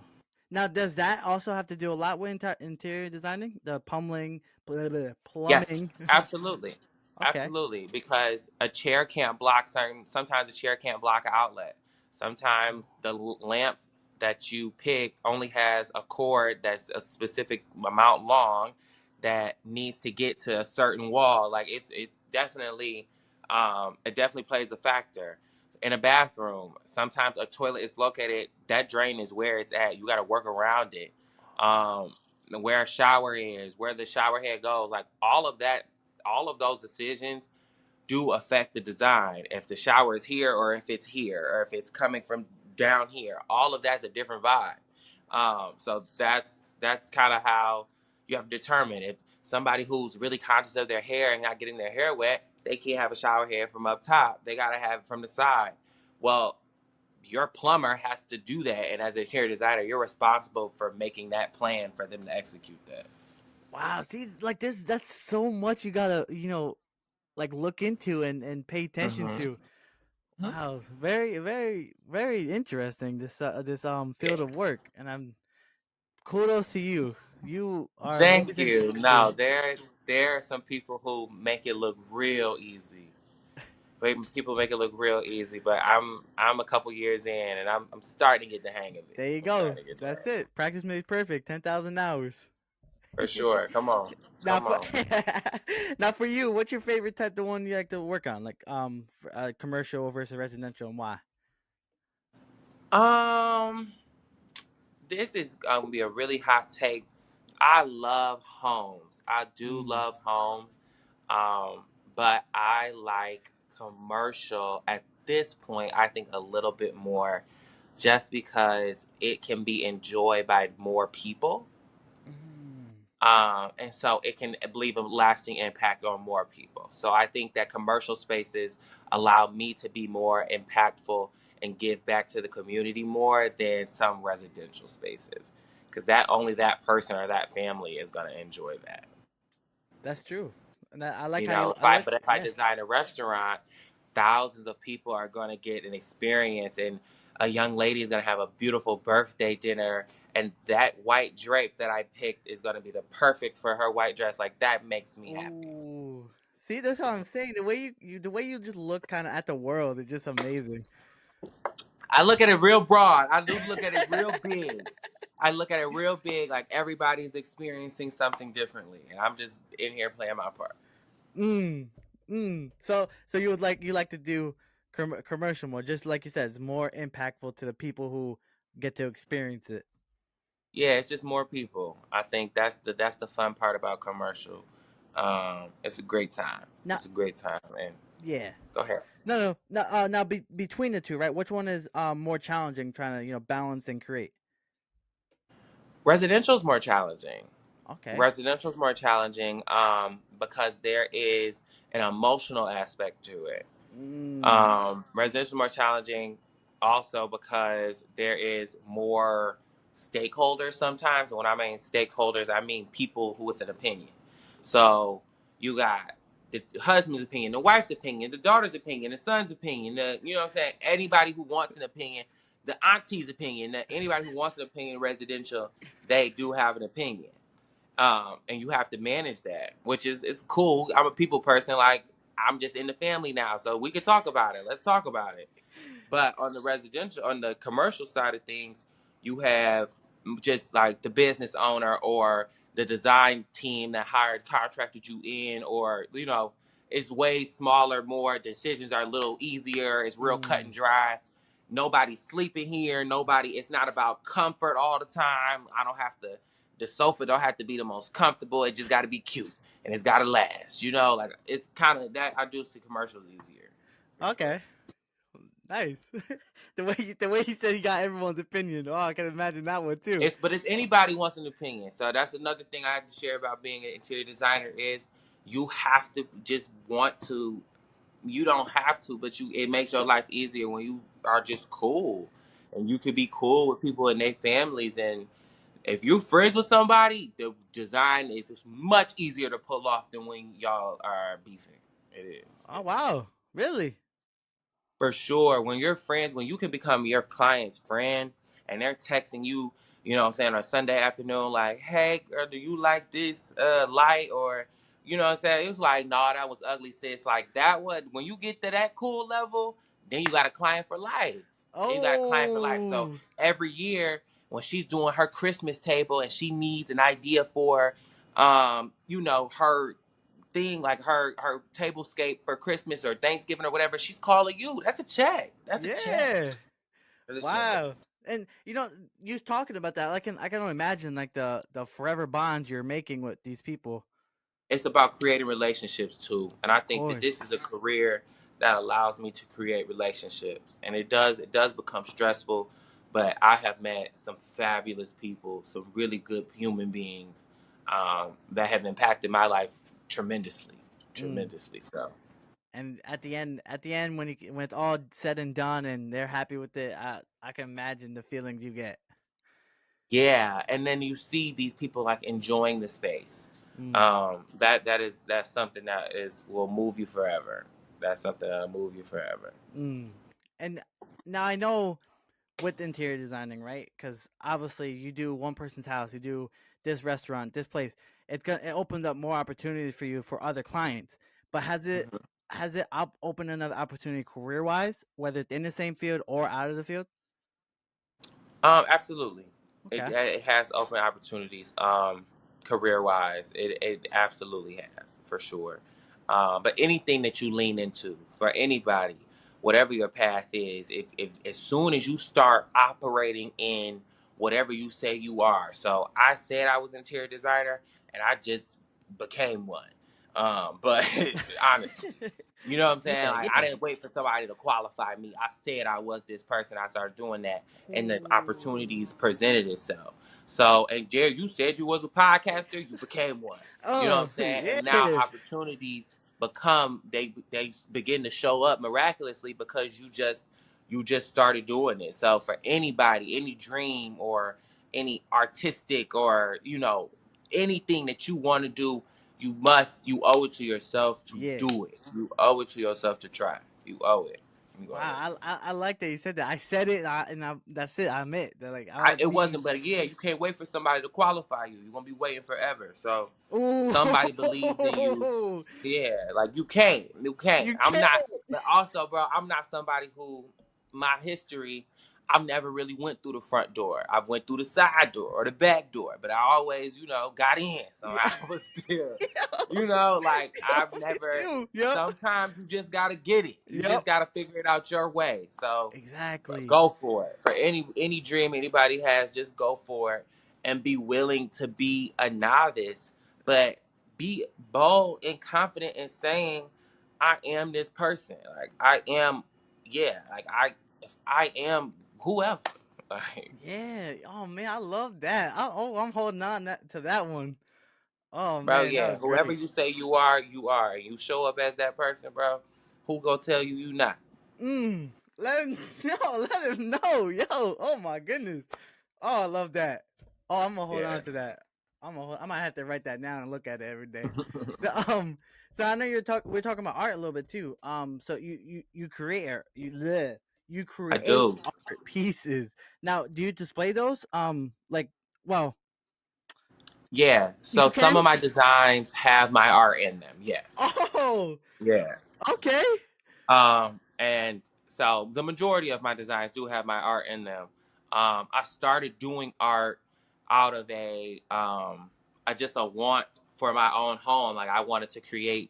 S1: Now, does that also have to do a lot with interior designing? The
S2: Yes,
S1: plumbing.
S2: absolutely.
S1: Okay.
S2: Absolutely. Because a chair can't block sometimes a chair can't block an outlet. Sometimes the lamp that you pick only has a cord that's a specific amount long that needs to get to a certain wall. Like, it's definitely it definitely plays a factor. In a bathroom, sometimes a toilet is located, that drain is where it's at. You got to work around it. Um, where a shower is, where the shower head goes, like, all of that, all of those decisions do affect the design. If the shower is here, or if it's here, or if it's coming from down here, all of that's a different vibe. So that's kind of how you have to determine. If somebody who's really conscious of their hair and not getting their hair wet, they can't have a shower head from up top. They gotta have it from the side. Well, your plumber has to do that, and as a interior designer, you're responsible for making that plan for them to execute that.
S1: Wow. See, like this, that's so much you gotta, like look into and pay attention
S2: Hmm.
S1: to. Wow, very, very, very interesting. This field of work, and I'm kudos to you. You are
S2: Thank
S1: amazing
S2: you.
S1: person.
S2: No, there are some people who make it look real easy. People make it look real easy, but I'm a couple years in, and I'm starting to get the hang of it.
S1: There you
S2: I'm
S1: go.
S2: starting to get the
S1: That's
S2: hang of
S1: it.
S2: it.
S1: Practice makes perfect. 10,000 hours.
S2: For sure. Come on,
S1: Now
S2: come
S1: for
S2: on.
S1: now for you, what's your favorite type? The one you like to work on, like commercial versus residential, and why?
S2: Um, this is gonna be a really hot take. I love homes. I do
S1: Mm.
S2: love homes. Um, but I like commercial at this point, I think a little bit more just because it can be enjoyed by more people.
S1: Mm.
S2: And so it can leave a lasting impact on more people. So I think that commercial spaces allow me to be more impactful and give back to the community more than some residential spaces, because that only that person or that family is going to enjoy that.
S1: That's true. And I like
S2: You
S1: how you.
S2: know,
S1: I like.
S2: if I
S1: Yeah.
S2: design a restaurant, thousands of people are going to get an experience, and a young lady is going to have a beautiful birthday dinner, and that white drape that I picked is going to be the perfect for her white dress. Like that makes me happy.
S1: Ooh. See, that's what I'm saying. The way the way you just look kind of at the world is just amazing.
S2: I look at it real broad. I do look at it real big. I look at it real big, like everybody's experiencing something differently, and I'm just in here playing my part.
S1: Mm. Mm. So you like to do commercial more, just like you said, it's more impactful to the people who get to experience it.
S2: Yeah, it's just more people. I think that's the fun part about commercial. It's a great time.
S1: Now,
S2: It's a great time. And
S1: yeah.
S2: go ahead.
S1: No. Now between the two, right? Which one is more challenging trying to, balance and create?
S2: Residential is more challenging.
S1: Okay.
S2: Residential is more challenging because there is an emotional aspect to it.
S1: Mm.
S2: Residential is more challenging also because there is more stakeholders sometimes. And when I mean stakeholders, I mean people who with an opinion. So you got the husband's opinion, the wife's opinion, the daughter's opinion, the son's opinion, the you know what I'm saying, anybody who wants an opinion, the auntie's opinion, anybody who wants an opinion in residential, they do have an opinion. And you have to manage that, which is it's cool. I'm a people person. Like I'm just in the family now, so we can talk about it. Let's talk about it. But on the residential, on the commercial side of things, you have just like the business owner or the design team that hired contracted you in, or it's way smaller. More decisions are a little easier. It's real cut
S1: Mm.
S2: and dry. Nobody's sleeping here. Nobody. It's not about comfort all the time. I don't have to. The sofa don't have to be the most comfortable. It just got to be cute and it's got to last. Like it's kind of that. I do see commercials easier for sure.
S1: Okay. Nice. The way you said he got everyone's opinion. Oh, I can imagine that one too.
S2: It's anybody wants an opinion. So that's another thing I have to share about being an interior designer is you have to just want to. You don't have to, but it makes your life easier when you are just cool, and you can be cool with people and their families. And if you're friends with somebody, the design is just much easier to pull off than when y'all are beefing. It is.
S1: Oh wow. Really?
S2: For sure. When you're friends, when you can become your client's friend and they're texting you, you know what I'm saying, on Sunday afternoon, like, hey, girl, do you like this light? Or, you know what I'm saying? It was like, no, nah, that was ugly, sis. Like, that would, when you get to that cool level, then you got a client for life. Then you got a client for life. So
S1: Oh.
S2: every year, when she's doing her Christmas table and she needs an idea for, her thing like her tablescape for Christmas or Thanksgiving or whatever, she's calling you. That's a check. That's a check.
S1: Yeah.
S2: That's a check.
S1: Wow. And you talking about that, I can only imagine like the forever bonds you're making with these people.
S2: It's about creating relationships too. And I
S1: Of
S2: think that this
S1: course.
S2: is a career that allows me to create relationships. And it does become stressful, but I have met some fabulous people, some really good human beings that have impacted my life tremendously.
S1: Mm.
S2: Tremendously. So
S1: And at the end, when it's all said and done, and they're happy with it, I can imagine the feelings you get.
S2: yeah, and then you see these people like enjoying the space.
S1: Mm.
S2: That's something that is will move you forever. That's something that'll move you forever.
S1: Mm. And now I know with interior designing, right? Because obviously you do one person's house, you do this restaurant, this place. It opens up more opportunities for you for other clients. But
S2: Mhm.
S1: has it opened another opportunity career wise, whether it's in the same field or out of the field?
S2: Absolutely. It
S1: Okay.
S2: it has open opportunities. Career wise, it absolutely has for sure. But anything that you lean into for anybody, whatever your path is, if as soon as you start operating in whatever you say you are. So I said I was an interior designer, and I just became one. But honestly, you know what I'm saying?
S1: Yeah,
S2: Like, I
S1: yeah.
S2: didn't wait for somebody to qualify me. I said I was this person. I started doing that, and the opportunities
S1: Ooh.
S2: presented itself. So, and Jerry, you said you was a podcaster. You became one. You know what I'm
S1: Oh,
S2: saying? And now
S1: yeah.
S2: opportunities they begin to show up miraculously because you just started doing it. So for anybody, any dream or any artistic or anything that you want to do, you owe it to yourself to
S1: Yeah.
S2: do it. You owe it to yourself to try. You owe it. You owe it.
S1: Wow, I like that you said that. I said it, that's it. I admit that. Like, I like
S2: It
S1: me.
S2: wasn't, but yeah, you can't wait for somebody to qualify you. You're gonna be waiting forever. So somebody believes in you.
S1: Ooh,
S2: Yeah, like you can't.
S1: you
S2: I'm
S1: can't.
S2: not, but also, bro, I'm not somebody who my history. I've never really went through the front door. I went through the side door or the back door, but I always, got in. So
S1: Yeah.
S2: I was still,
S1: Yo,
S2: like
S1: yo,
S2: I've
S1: me
S2: never.
S1: too. Yep.
S2: Sometimes you just gotta get it. You
S1: Yep.
S2: just gotta figure it out your way. So
S1: Exactly.
S2: go for it. For any dream anybody has, just go for it and be willing to be a novice, but be bold and confident in saying, I am this person. Like I am, yeah, like I am whoever. Like,
S1: Yeah. Oh man, I love that. I'm holding on to that one. Oh
S2: bro,
S1: man, that
S2: yeah,
S1: was
S2: whoever
S1: great.
S2: you say you are, you are. And you show up as that person, bro. Who gonna tell you you not?
S1: Let him know. Let him know. Yo. Oh my goodness. Oh, I love that. Oh, I'm gonna hold
S2: Yeah.
S1: on to that. I might have to write that down and look at it every day. So so I know we're talking about art a little bit too. So you create art. You
S2: I
S1: create
S2: do.
S1: art pieces. Now, do you display those? Like, well,
S2: Yeah.
S1: you
S2: So some
S1: can.
S2: of my designs have my art in them. Yes.
S1: Oh,
S2: Yeah.
S1: okay.
S2: And so the majority of my designs do have my art in them. I started doing art out of just a want for my own home. Like I wanted to create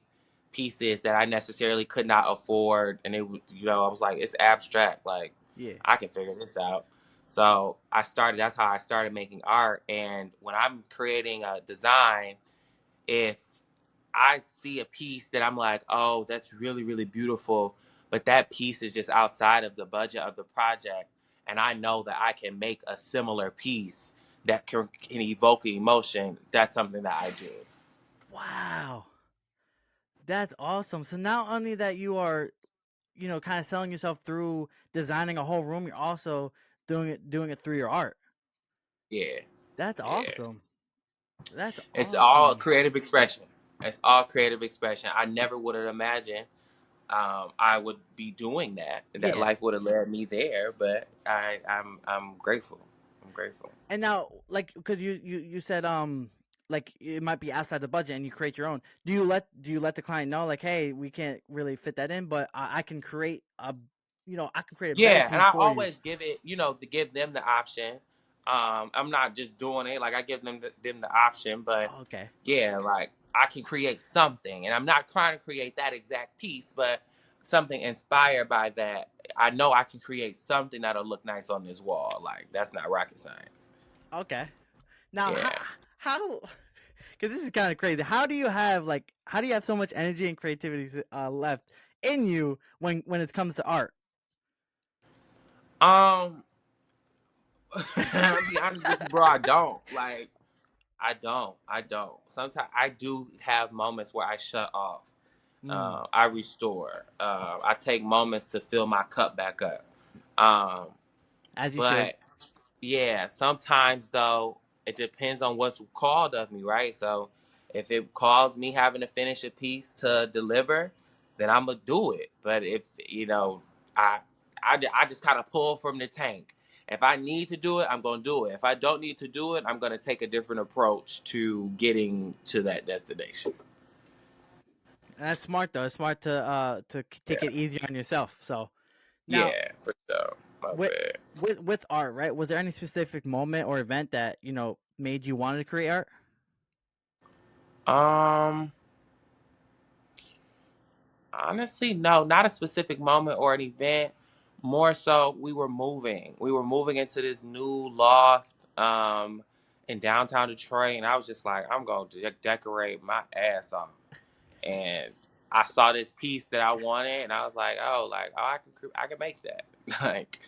S2: pieces that I necessarily could not afford, and I was like, it's abstract. Like
S1: Yeah.
S2: I can figure this out. So I started. That's how I started making art. And when I'm creating a design, if I see a piece that I'm like, oh, that's really, really beautiful, but that piece is just outside of the budget of the project, and I know that I can make a similar piece that can evoke emotion, that's something that I do.
S1: Wow. That's awesome. So not only that you are, kind of selling yourself through designing a whole room, you're also doing it through your art.
S2: Yeah,
S1: That's
S2: yeah.
S1: awesome. That's
S2: It's all
S1: awesome.
S2: creative expression. It's all creative expression. I never would have imagined I would be doing that. That
S1: Yeah.
S2: life would have led me there, but I'm grateful. I'm grateful.
S1: And now, like, because you said like it might be outside the budget, and you create your own. Do you let the client know, like, hey, we can't really fit that in, but I can create a better
S2: Yeah, and
S1: piece
S2: I
S1: for you.
S2: always give it, to give them the option. I'm not just doing it like I give them the option, but
S1: Oh, okay.
S2: yeah, like I can create something, and I'm not trying to create that exact piece, but something inspired by that. I know I can create something that'll look nice on this wall. Like that's not rocket science.
S1: Okay. Now,
S2: Yeah.
S1: how because this is kind of crazy. How do you have so much energy and creativity left in you when it comes to art?
S2: Um, I'll be honest with you, bro. I don't like. I don't. I don't. Sometimes I do have moments where I shut off.
S1: Mm,
S2: I restore. I take moments to fill my cup back up. Um,
S1: as you should.
S2: but yeah, sometimes though, it depends on what's called of me, right? So if it calls me having to finish a piece to deliver, then I'm gonna do it. But if I I just kind of pull from the tank. If I need to do it, I'm gonna do it. If I don't need to do it, I'm gonna take a different approach to getting to that destination.
S1: And that's smart though. It's smart to take
S2: Yeah,
S1: it easier on yourself. So now
S2: yeah, for sure. My
S1: with
S2: bad.
S1: with art, right? Was there any specific moment or event that made you want to create art?
S2: Um, Honestly, no, not a specific moment or an event. More so, we were moving. We were moving into this new loft in downtown Detroit, and I was just like, I'm going to decorate my ass off. And I saw this piece that I wanted, and I was like, oh, I can make that. Like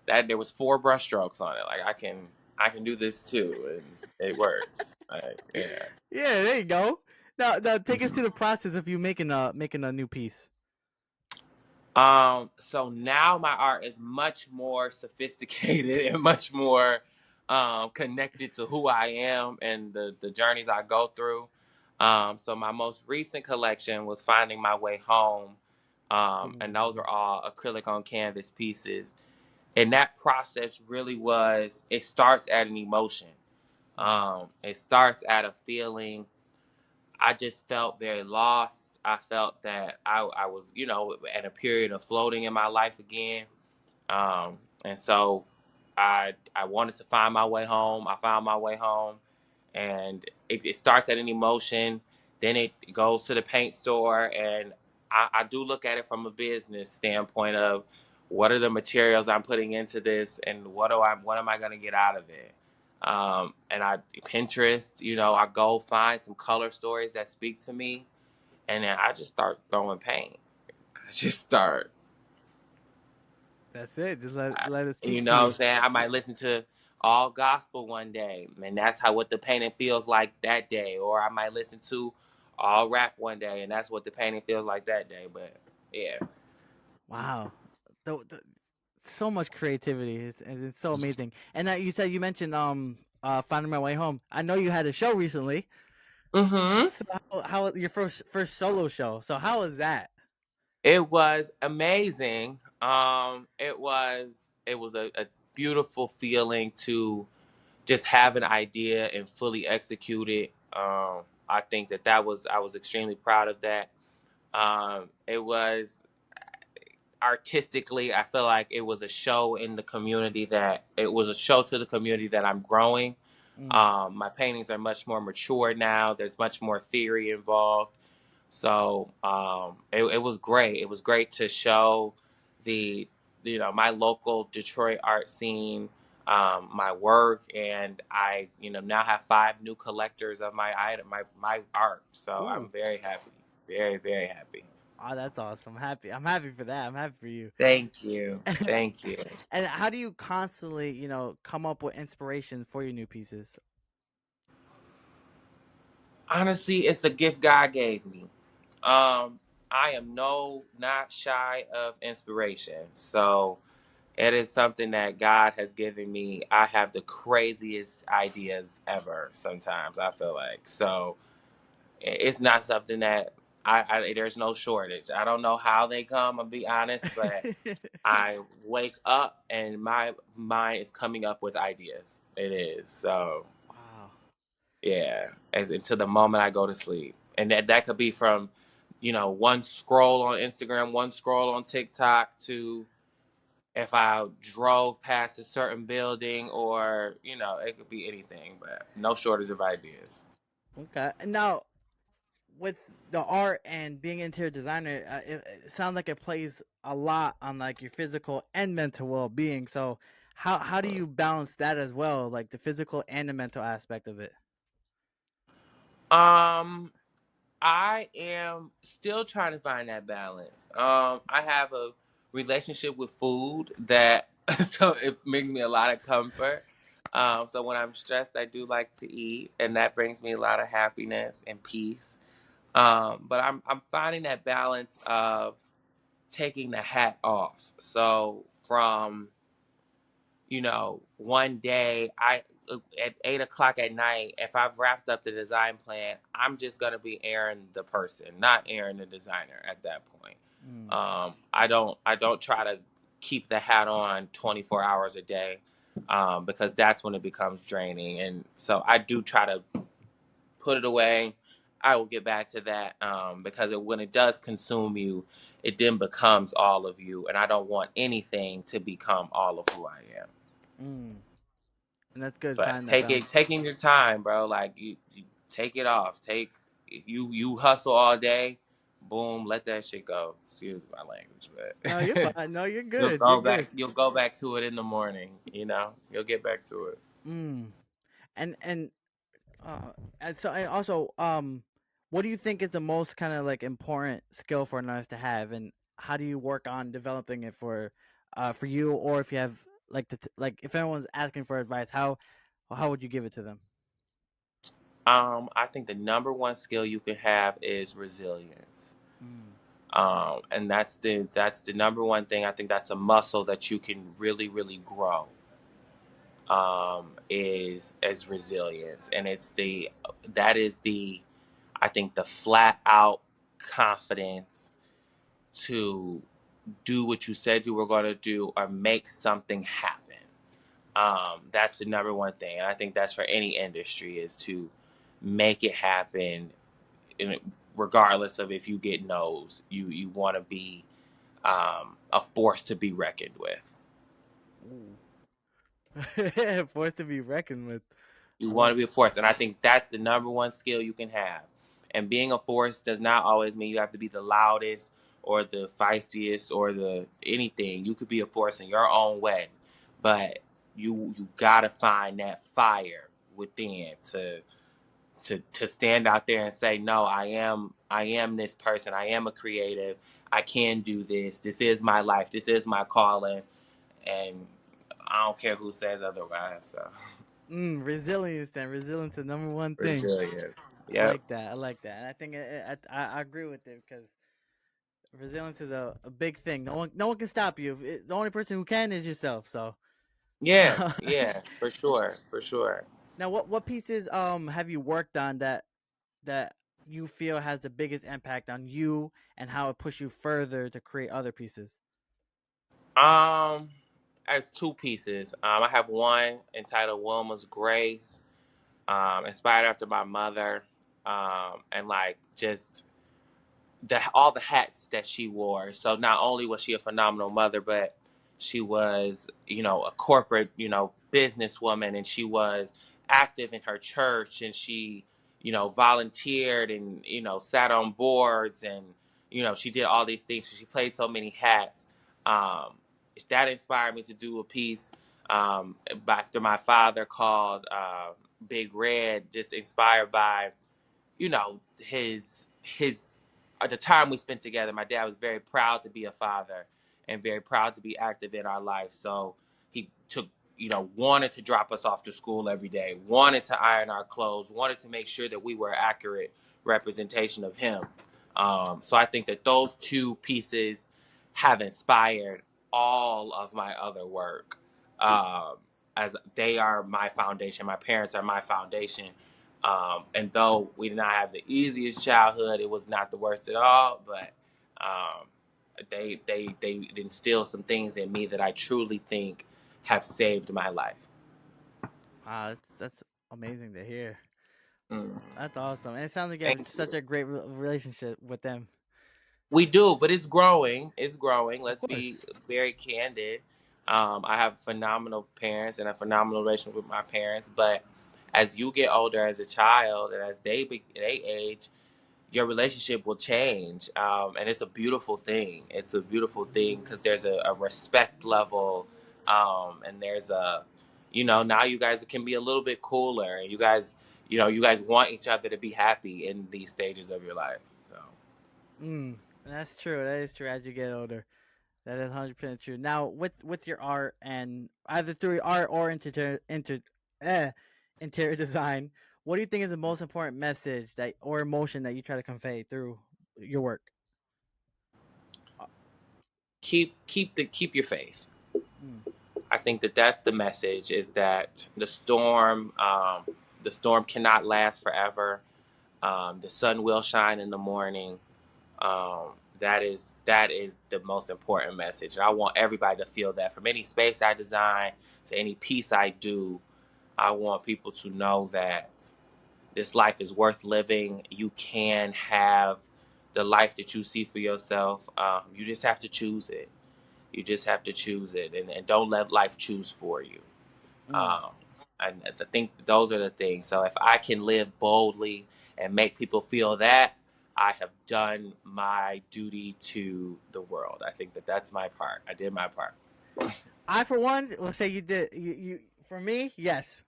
S2: that, there was 4 brushstrokes on it. Like I can do this too, and it works. Like, yeah.
S1: Yeah, there you go. Now take us
S2: Mhm.
S1: to the process of you making a new piece.
S2: So now my art is much more sophisticated and much more connected to who I am and the journeys I go through. So my most recent collection was Finding My Way Home. And those
S1: Ooh.
S2: are all acrylic on canvas pieces. And that process really was, it starts at an emotion.
S1: Mm.
S2: It starts at a feeling. I just felt very lost. I felt that I was, at a period of floating in my life again. And so I wanted to find my way home. I found my way home. And it starts at an emotion, then it goes to the paint store. And I do look at it from a business standpoint of what are the materials I'm putting into this and what am I gonna get out of it? And I Pinterest, I go find some color stories that speak to me, and then I just start throwing paint. I just start,
S1: That's it. Just
S2: I,
S1: let it
S2: you
S1: speak to
S2: know what I'm
S1: you.
S2: saying? I might listen to all gospel one day, and that's how what the painting feels like that day. Or I might listen to all rap one day, and that's what the painting feels like that day. But yeah.
S1: Wow. So much creativity. It's so amazing. And that you mentioned Finding My Way Home. I know you had a show recently.
S2: Mm-hmm.
S1: So how was your first solo show? So how was that?
S2: It was amazing. It was a beautiful feeling to just have an idea and fully execute it. I think that was I was extremely proud of that. It was artistically, I feel like it was a show in the community that it was a show to the community that I'm growing.
S1: Mm.
S2: My paintings are much more mature now. There's much more theory involved. So it was great. It was great to show the my local Detroit art scene, my work, and I now have 5 new collectors of my item, my art. So I'm
S1: Ooh.
S2: very happy, very very happy.
S1: Oh, that's awesome. I'm happy for that. I'm happy for you.
S2: Thank you, thank you.
S1: And how do you constantly, come up with inspiration for your new pieces?
S2: Honestly, it's a gift God gave me. Um, I am not shy of inspiration. So it is something that God has given me. I have the craziest ideas ever sometimes, I feel like. So it's not something that there's no shortage. I don't know how they come, I'll be honest, but I wake up and my mind is coming up with ideas. It is. So
S1: Wow.
S2: yeah, as until the moment I go to sleep. And that could be from, one scroll on Instagram, one scroll on TikTok, to if I drove past a certain building, or, it could be anything, but no shortage of ideas.
S1: Okay. Now, with the art and being interior designer, it sounds like it plays a lot on like your physical and mental well being. So, how do you balance that as well, like the physical and the mental aspect of it?
S2: Um, I am still trying to find that balance. I have a relationship with food that so it brings me a lot of comfort. So when I'm stressed, I do like to eat, and that brings me a lot of happiness and peace. But I'm finding that balance of taking the hat off. So from one day at 8 o'clock at night, if I've wrapped up the design plan, I'm just gonna be Aaron the person, not Aaron the designer at that point.
S1: Mm.
S2: I don't try to keep the hat on 24 hours a day, because that's when it becomes draining. And so I do try to put it away. I will get back to that, because when it does consume you, it then becomes all of you, and I don't want anything to become all of who I am.
S1: Mm. And that's good
S2: But
S1: finding that balance.
S2: taking your time, bro. Like you take it off. You hustle all day, boom, let that shit go. Excuse my language,
S1: No, you're
S2: but
S1: fine. No, you're
S2: you'll
S1: good. You're
S2: go
S1: good.
S2: back. You'll go back to it in the morning. You'll get back to it.
S1: Mm. And uh, and so and also what do you think is the most kind of like important skill for an artist to have, and how do you work on developing it for you, or if you have like like if anyone's asking for advice, how would you give it to them?
S2: I think the number one skill you can have is resilience.
S1: Mm.
S2: And that's the number one thing. I think that's a muscle that you can really, really grow. Is as resilience, and that is the I think the flat out confidence to do what you said you were going to do or make something happen. That's the number one thing, and I think that's for any industry is to make it happen. And regardless of if you get no's, you want to be a force to be reckoned with.
S1: Ooh. Forced to be reckoned with.
S2: You
S1: I
S2: want to
S1: like
S2: be a
S1: that.
S2: force, and I think that's the number one skill you can have. And being a force does not always mean you have to be the loudest or the feistiest or the anything. You could be a force in your own way, but you gotta find that fire within to stand out there and say, no, I am this person. I am a creative. I can do this. This is my life. This is my calling, and I don't care who says otherwise. So
S1: Resilience. Then resilience is the number one thing.
S2: resilience.
S1: I
S2: Yep.
S1: like that. I like that. And I think I agree with it because resilience is a big thing. No one can stop you. The only person who can is yourself. So
S2: Yeah, yeah, for sure, for sure.
S1: now, what pieces have you worked on that you feel has the biggest impact on you, and how it pushed you further to create other pieces?
S2: Um, as two pieces. I have one entitled Wilma's Grace, inspired after my mother, and like just all the hats that she wore. So not only was she a phenomenal mother, but she was, a corporate, businesswoman, and she was active in her church, and she, volunteered and sat on boards, and she did all these things. She played so many hats. Um, that inspired me to do a piece after my father called Big Red, just inspired by his the time we spent together. My dad was very proud to be a father and very proud to be active in our life. So he took, wanted to drop us off to school every day, wanted to iron our clothes, wanted to make sure that we were an accurate representation of him. So I think that those two pieces have inspired all of my other work. Um, as they are my foundation, my parents are my foundation. And though we did not have the easiest childhood, it was not the worst at all. But um, they instilled some things in me that I truly think have saved my life.
S1: That's amazing to hear.
S2: Mm.
S1: That's awesome, and it sounds like you have
S2: Thank
S1: such
S2: you.
S1: a great relationship with them.
S2: We do, but it's growing. It's growing.
S1: Of
S2: Let's be
S1: course.
S2: very candid. I have phenomenal parents and a phenomenal relationship with my parents. But as you get older as a child and as they age, your relationship will change, and it's a beautiful thing. It's a beautiful thing because there's a respect level, and there's now you guys can be a little bit cooler, and you guys want each other to be happy in these stages of your life. So
S1: That's true. That is true. As you get older, that is 100% true. Now, with your art, and either through art or interior design, what do you think is the most important message that or emotion that you try to convey through your work? Uh,
S2: keep your faith.
S1: mm,
S2: I think that that's the message: is that the storm cannot last forever. The sun will shine in the morning. That is the most important message. And I want everybody to feel that. From any space I design to any piece I do, I want people to know that this life is worth living. You can have the life that you see for yourself. You just have to choose it. You just have to choose it, and don't let life choose for you.
S1: mm.
S2: Um, and I think those are the things. So if I can live boldly and make people feel that, I have done my duty to the world. I think that that's my part. I did my part.
S1: I for one will say you did. You for me, yes,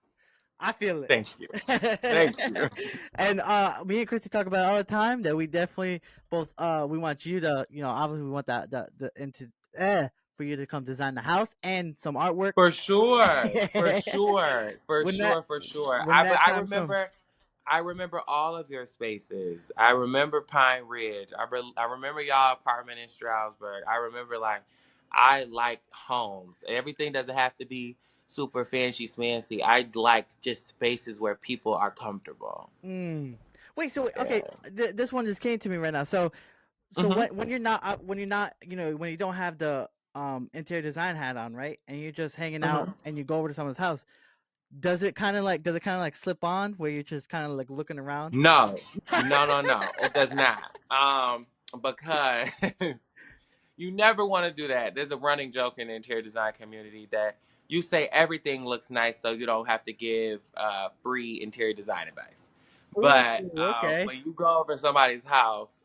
S1: I feel it.
S2: Thank you. Thank you.
S1: And me and Christy talk about it all the time that we definitely both we want you to, obviously we want that the into for you to come design the house and some artwork.
S2: For sure. For sure. For
S1: when that
S2: sure. For sure.
S1: when that
S2: I
S1: time comes.
S2: remember. I remember all of your spaces. I remember Pine Ridge. I remember y'all apartment in Stroudsburg. I remember like I like homes. Everything doesn't have to be super fancy smancy. I like just spaces where people are comfortable.
S1: Mm. Wait, so okay,
S2: Yeah.
S1: this one just came to me right now. So
S2: Hmm.
S1: when you're not when you're not when you don't have the interior design hat on, right, and you're just hanging out
S2: Hmm.
S1: and you go over to someone's house, does it kind of like slip on where you're just kind of like looking around?
S2: No, no, no, no. It does not. Because you never want to do that. There's a running joke in the interior design community that you say everything looks nice so you don't have to give free interior design advice.
S1: Ooh,
S2: But
S1: okay.
S2: when you go over somebody's house,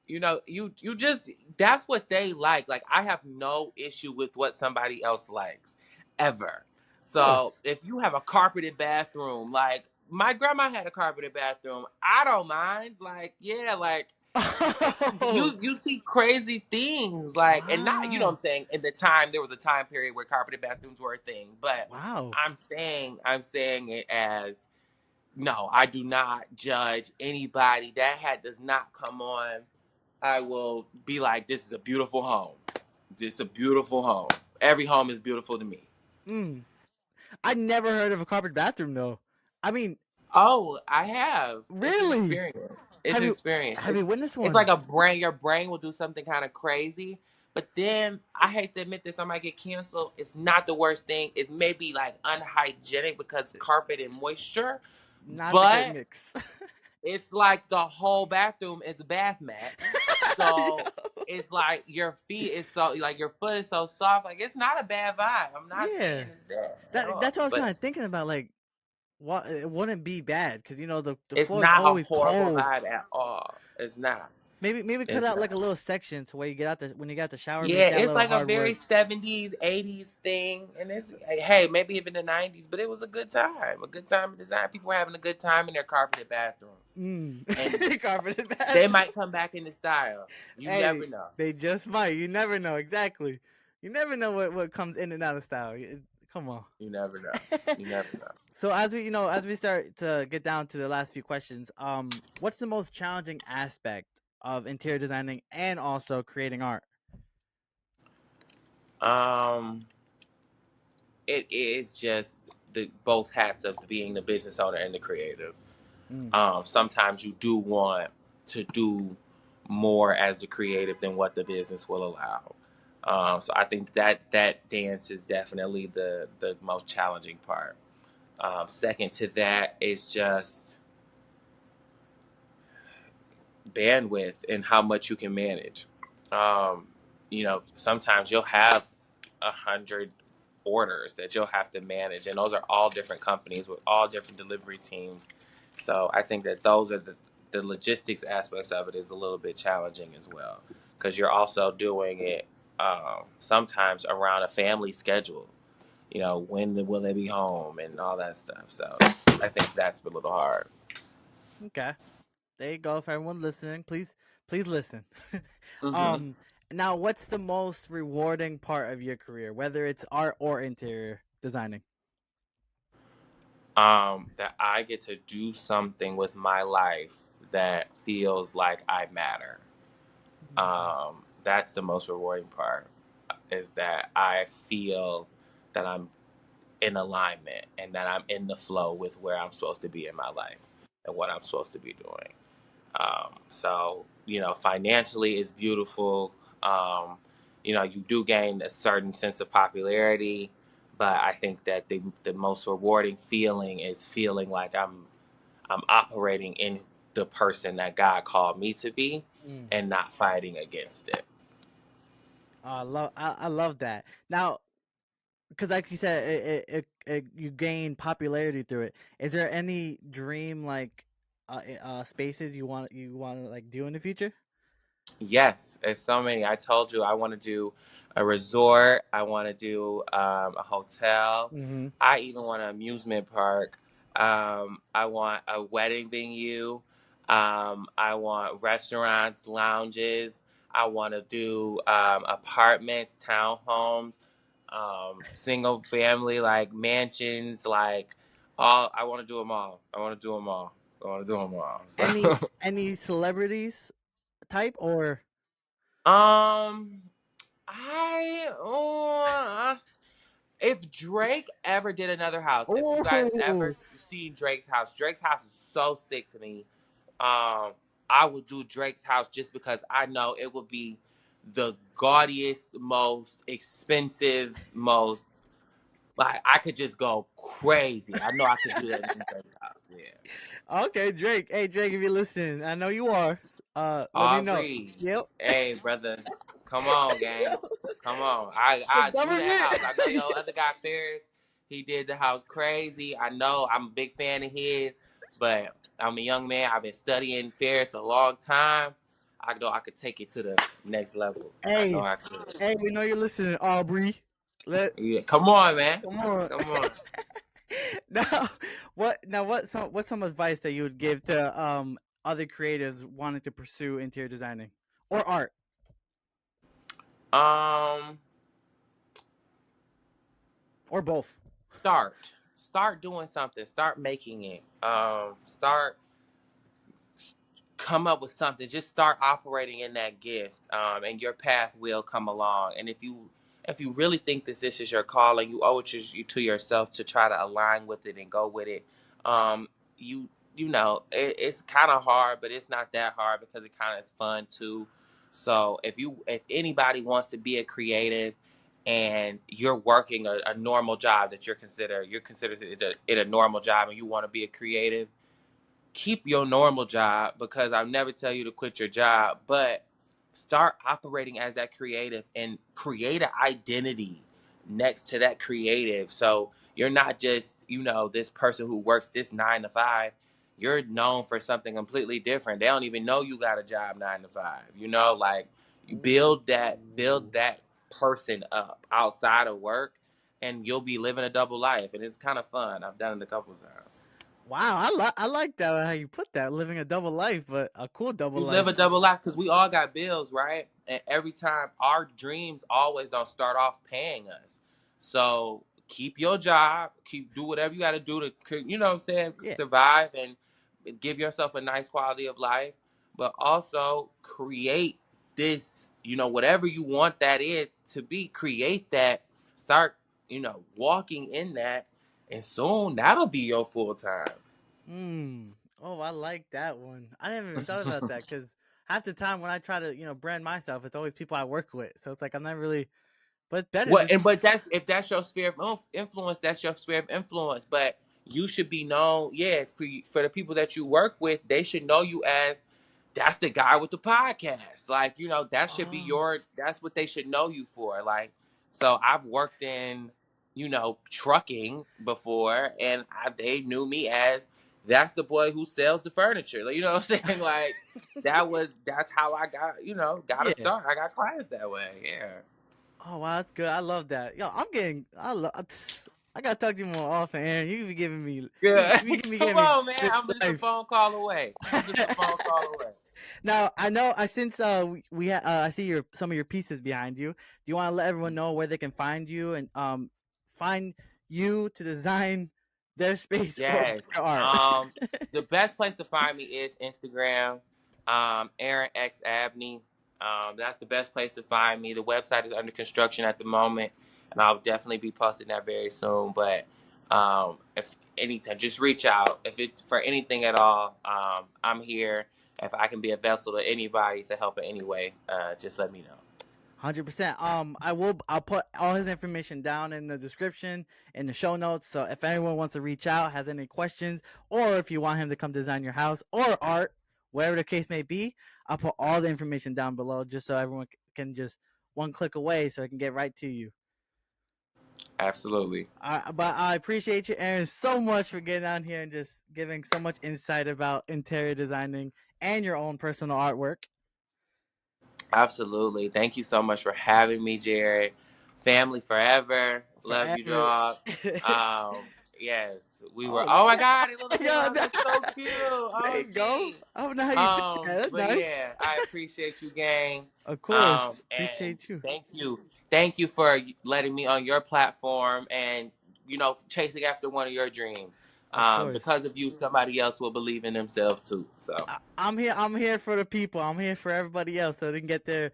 S2: you just that's what they like. Like I have no issue with what somebody else likes ever.
S1: Of
S2: So
S1: course.
S2: if you have a carpeted bathroom, like my grandma had a carpeted bathroom, I don't mind. Like yeah, like
S1: Oh,
S2: you see crazy things like and not you know what
S1: wow.
S2: I'm saying in the time there was a time period where carpeted bathrooms were a thing but
S1: Wow.
S2: I'm saying it as no I do not judge anybody that hat does not come on. I will be like this is a beautiful home. This is a beautiful home. Every home is beautiful to me.
S1: Mm. I never heard of a carpet bathroom though. I mean,
S2: Oh, I have. It's an
S1: really?
S2: experience. It's
S1: Have
S2: an
S1: you
S2: experience.
S1: have you
S2: It's
S1: witnessed
S2: it's
S1: one?
S2: like a brain. Your brain will do something kind of crazy, but then I hate to admit this, I might get canceled. It's not the worst thing. It may be like unhygienic because carpet and moisture,
S1: Not the great
S2: but
S1: mix.
S2: it's like the whole bathroom is a bath mat. So
S1: Yo.
S2: it's like your feet is so like your foot is so soft. Like it's not a bad vibe. I'm not
S1: Yeah.
S2: saying it's bad at
S1: That's
S2: all,
S1: what I was kind
S2: but
S1: of thinking about. Like, what it wouldn't be bad because the
S2: it's
S1: floor is
S2: not a
S1: always
S2: horrible
S1: cold.
S2: vibe at all. It's not.
S1: Maybe cut
S2: It's
S1: out like a
S2: not.
S1: little section to where you get out the when you get out the shower,
S2: Yeah,
S1: make that
S2: it's
S1: little
S2: like a very
S1: hardwood.
S2: 70s, 80s thing. And it's, hey, maybe even the 90s, but it was a good time. A good time to design. People were having a good time in their carpeted bathrooms.
S1: Mm.
S2: And
S1: Carpeted
S2: they
S1: bathroom.
S2: might come back into style. You never
S1: Hey,
S2: know.
S1: they just might. You never know exactly. You never know what comes in and out of style. Come on.
S2: You never know. You never know.
S1: So as we start to get down to the last few questions, what's the most challenging aspect of interior designing and also creating art?
S2: Um, it is just the both hats of being the business owner and the creative.
S1: Mm,
S2: Sometimes you do want to do more as the creative than what the business will allow. So I think that dance is definitely the most challenging part. Second to that is just bandwidth and how much you can manage. Um, sometimes you'll have 100 orders that you'll have to manage, and those are all different companies with all different delivery teams. So I think that those are the logistics aspects of it is a little bit challenging as well because you're also doing it sometimes around a family schedule. When will they be home and all that stuff. So I think that's a little hard.
S1: okay, there you go. For everyone listening, please listen.
S2: Hmm.
S1: um, now what's the most rewarding part of your career, whether it's art or interior designing?
S2: That I get to do something with my life that feels like I matter.
S1: Mm,
S2: That's the most rewarding part is that I feel that I'm in alignment and that I'm in the flow with where I'm supposed to be in my life and what I'm supposed to be doing. So, financially it's beautiful. You do gain a certain sense of popularity, but I think that the most rewarding feeling is feeling like I'm operating in the person that God called me to be
S1: mm.
S2: and not fighting against it.
S1: I love that. Now, because like you said, you gain popularity through it. Is there any dream like? spaces you want to like do in the future?
S2: Yes, there's so many. I told you I want to do a resort. I want to do a hotel.
S1: Mm-hmm.
S2: I even want an amusement park. I want a wedding venue. I want restaurants, lounges. I want to do apartments, townhomes, single family, like mansions, like all. I want to do them all. I want to do them all. I want to do them all. So.
S1: Any celebrities type or
S2: Um, I if Drake ever did another house, if you guys ever
S1: oh
S2: seen Drake's house is so sick to me. Um, I would do Drake's house just because I know it would be the gaudiest, most expensive, most like I could just go crazy. I know I could do that in Drake's house. Yeah.
S1: okay, Drake. Hey Drake, if you're listening, I know you are. Let me know.
S2: Aubrey.
S1: Yep.
S2: Hey, brother. Come on, gang. Come on. I
S1: The
S2: I do that house. I know
S1: government.
S2: your other guy Ferris. He did the house crazy. I know I'm a big fan of his, but I'm a young man. I've been studying Ferris a long time. I know I could take it to the next level. I know
S1: Hey,
S2: I could.
S1: hey, we know you're listening, Aubrey. Let
S2: Yeah. Come on, man.
S1: come on.
S2: Come on.
S1: now, what's some advice that you would give to other creatives wanting to pursue interior designing or art
S2: Um,
S1: or both?
S2: start doing something. Start making it. Start come up with something. Just start operating in that gift, and your path will come along. And if you really think this is your calling, you owe it to yourself to try to align with it and go with it. um, you you know it's kind of hard, but it's not that hard because it kind of is fun too. So if anybody wants to be a creative and you're working a normal job that you're considered it a normal job, and you want to be a creative, keep your normal job, because I'll never tell you to quit your job, but start operating as that creative and create an identity next to that creative. So you're not just, this person who works this 9 to 5. You're known for something completely different. They don't even know you got a job 9 to 5. Like you build that person up outside of work, and you'll be living a double life. And it's kind of fun. I've done it a couple of times.
S1: Wow, I like that how you put that. Living a double life, but a cool double
S2: You live
S1: life.
S2: a double life because we all got bills, right? And every time our dreams always don't start off paying us. So keep your job, do whatever you got to do to, what I'm saying,
S1: Yeah.
S2: survive and give yourself a nice quality of life, but also create this, whatever you want that is to be, create that, start, walking in that, and soon that'll be your full time.
S1: Hmm. Oh, I like that one. I never even thought about that because half the time when I try to brand myself, it's always people I work with. So it's like I'm not really. But it's better
S2: What
S1: to.
S2: and but that's if that's your sphere of influence, that's your sphere of influence. But you should be known, yeah, for the people that you work with, they should know you as that's the guy with the podcast. Like, that should be
S1: Oh.
S2: that's what they should know you for. Like, so I've worked in, trucking before, and they knew me as that's the boy who sells the furniture. Like, you know what I'm saying? Like, that's how I got to
S1: Yeah.
S2: start. I got clients that way. Yeah.
S1: Oh wow, that's good. I love that. Yo, I'm getting. I gotta talk to you more often, Aaron. You be giving me.
S2: Yeah,
S1: You be
S2: come
S1: giving me
S2: on, man.
S1: this
S2: I'm just a
S1: life.
S2: phone call away. I'm just a phone call away.
S1: Now I know. Since I see some of your pieces behind you. Do you want to let everyone know where they can find you and find you to design their space or
S2: Yes.
S1: their art?
S2: The best place to find me is Instagram, Aaron X Abney. That's the best place to find me. The website is under construction at the moment, and I'll definitely be posting that very soon. But if anytime, just reach out. If it's for anything at all, I'm here. If I can be a vessel to anybody to help in any way, just let me know.
S1: 100%. I'll put all his information down in the description in the show notes. So if anyone wants to reach out, has any questions, or if you want him to come design your house or art, whatever the case may be, I'll put all the information down below just so everyone can just one click away so it can get right to you.
S2: Absolutely.
S1: But I appreciate you, Aaron, so much for getting on here and just giving so much insight about interior designing and your own personal artwork.
S2: Absolutely. Thank you so much for having me, Jared. Family forever. Love you,
S1: Forever.
S2: dog. Yes, we were.
S1: Oh, look
S2: Oh my
S1: at
S2: God, it looks
S1: that. Yo,
S2: love. That's so cute.
S1: there you go.
S2: OMG.
S1: I don't know how you did that. That's
S2: But
S1: nice.
S2: yeah, I appreciate you, gang.
S1: Of course.
S2: And
S1: Appreciate you.
S2: thank you for letting me on your platform and chasing after one of your dreams.
S1: Of course.
S2: Because of you, somebody else will believe in themselves too. So
S1: I'm here. I'm here for the people. I'm here for everybody else, so they can get their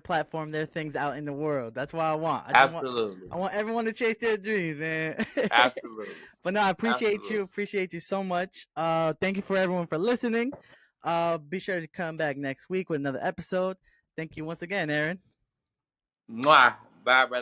S1: platform, their things out in the world. That's what I want.
S2: absolutely,
S1: I want everyone to chase their dreams, man.
S2: absolutely,
S1: But no, I appreciate you.
S2: absolutely.
S1: Appreciate you so much. Thank you for everyone for listening. Be sure to come back next week with another episode. Thank you once again, Aaron.
S2: Mwah. Bye, brother.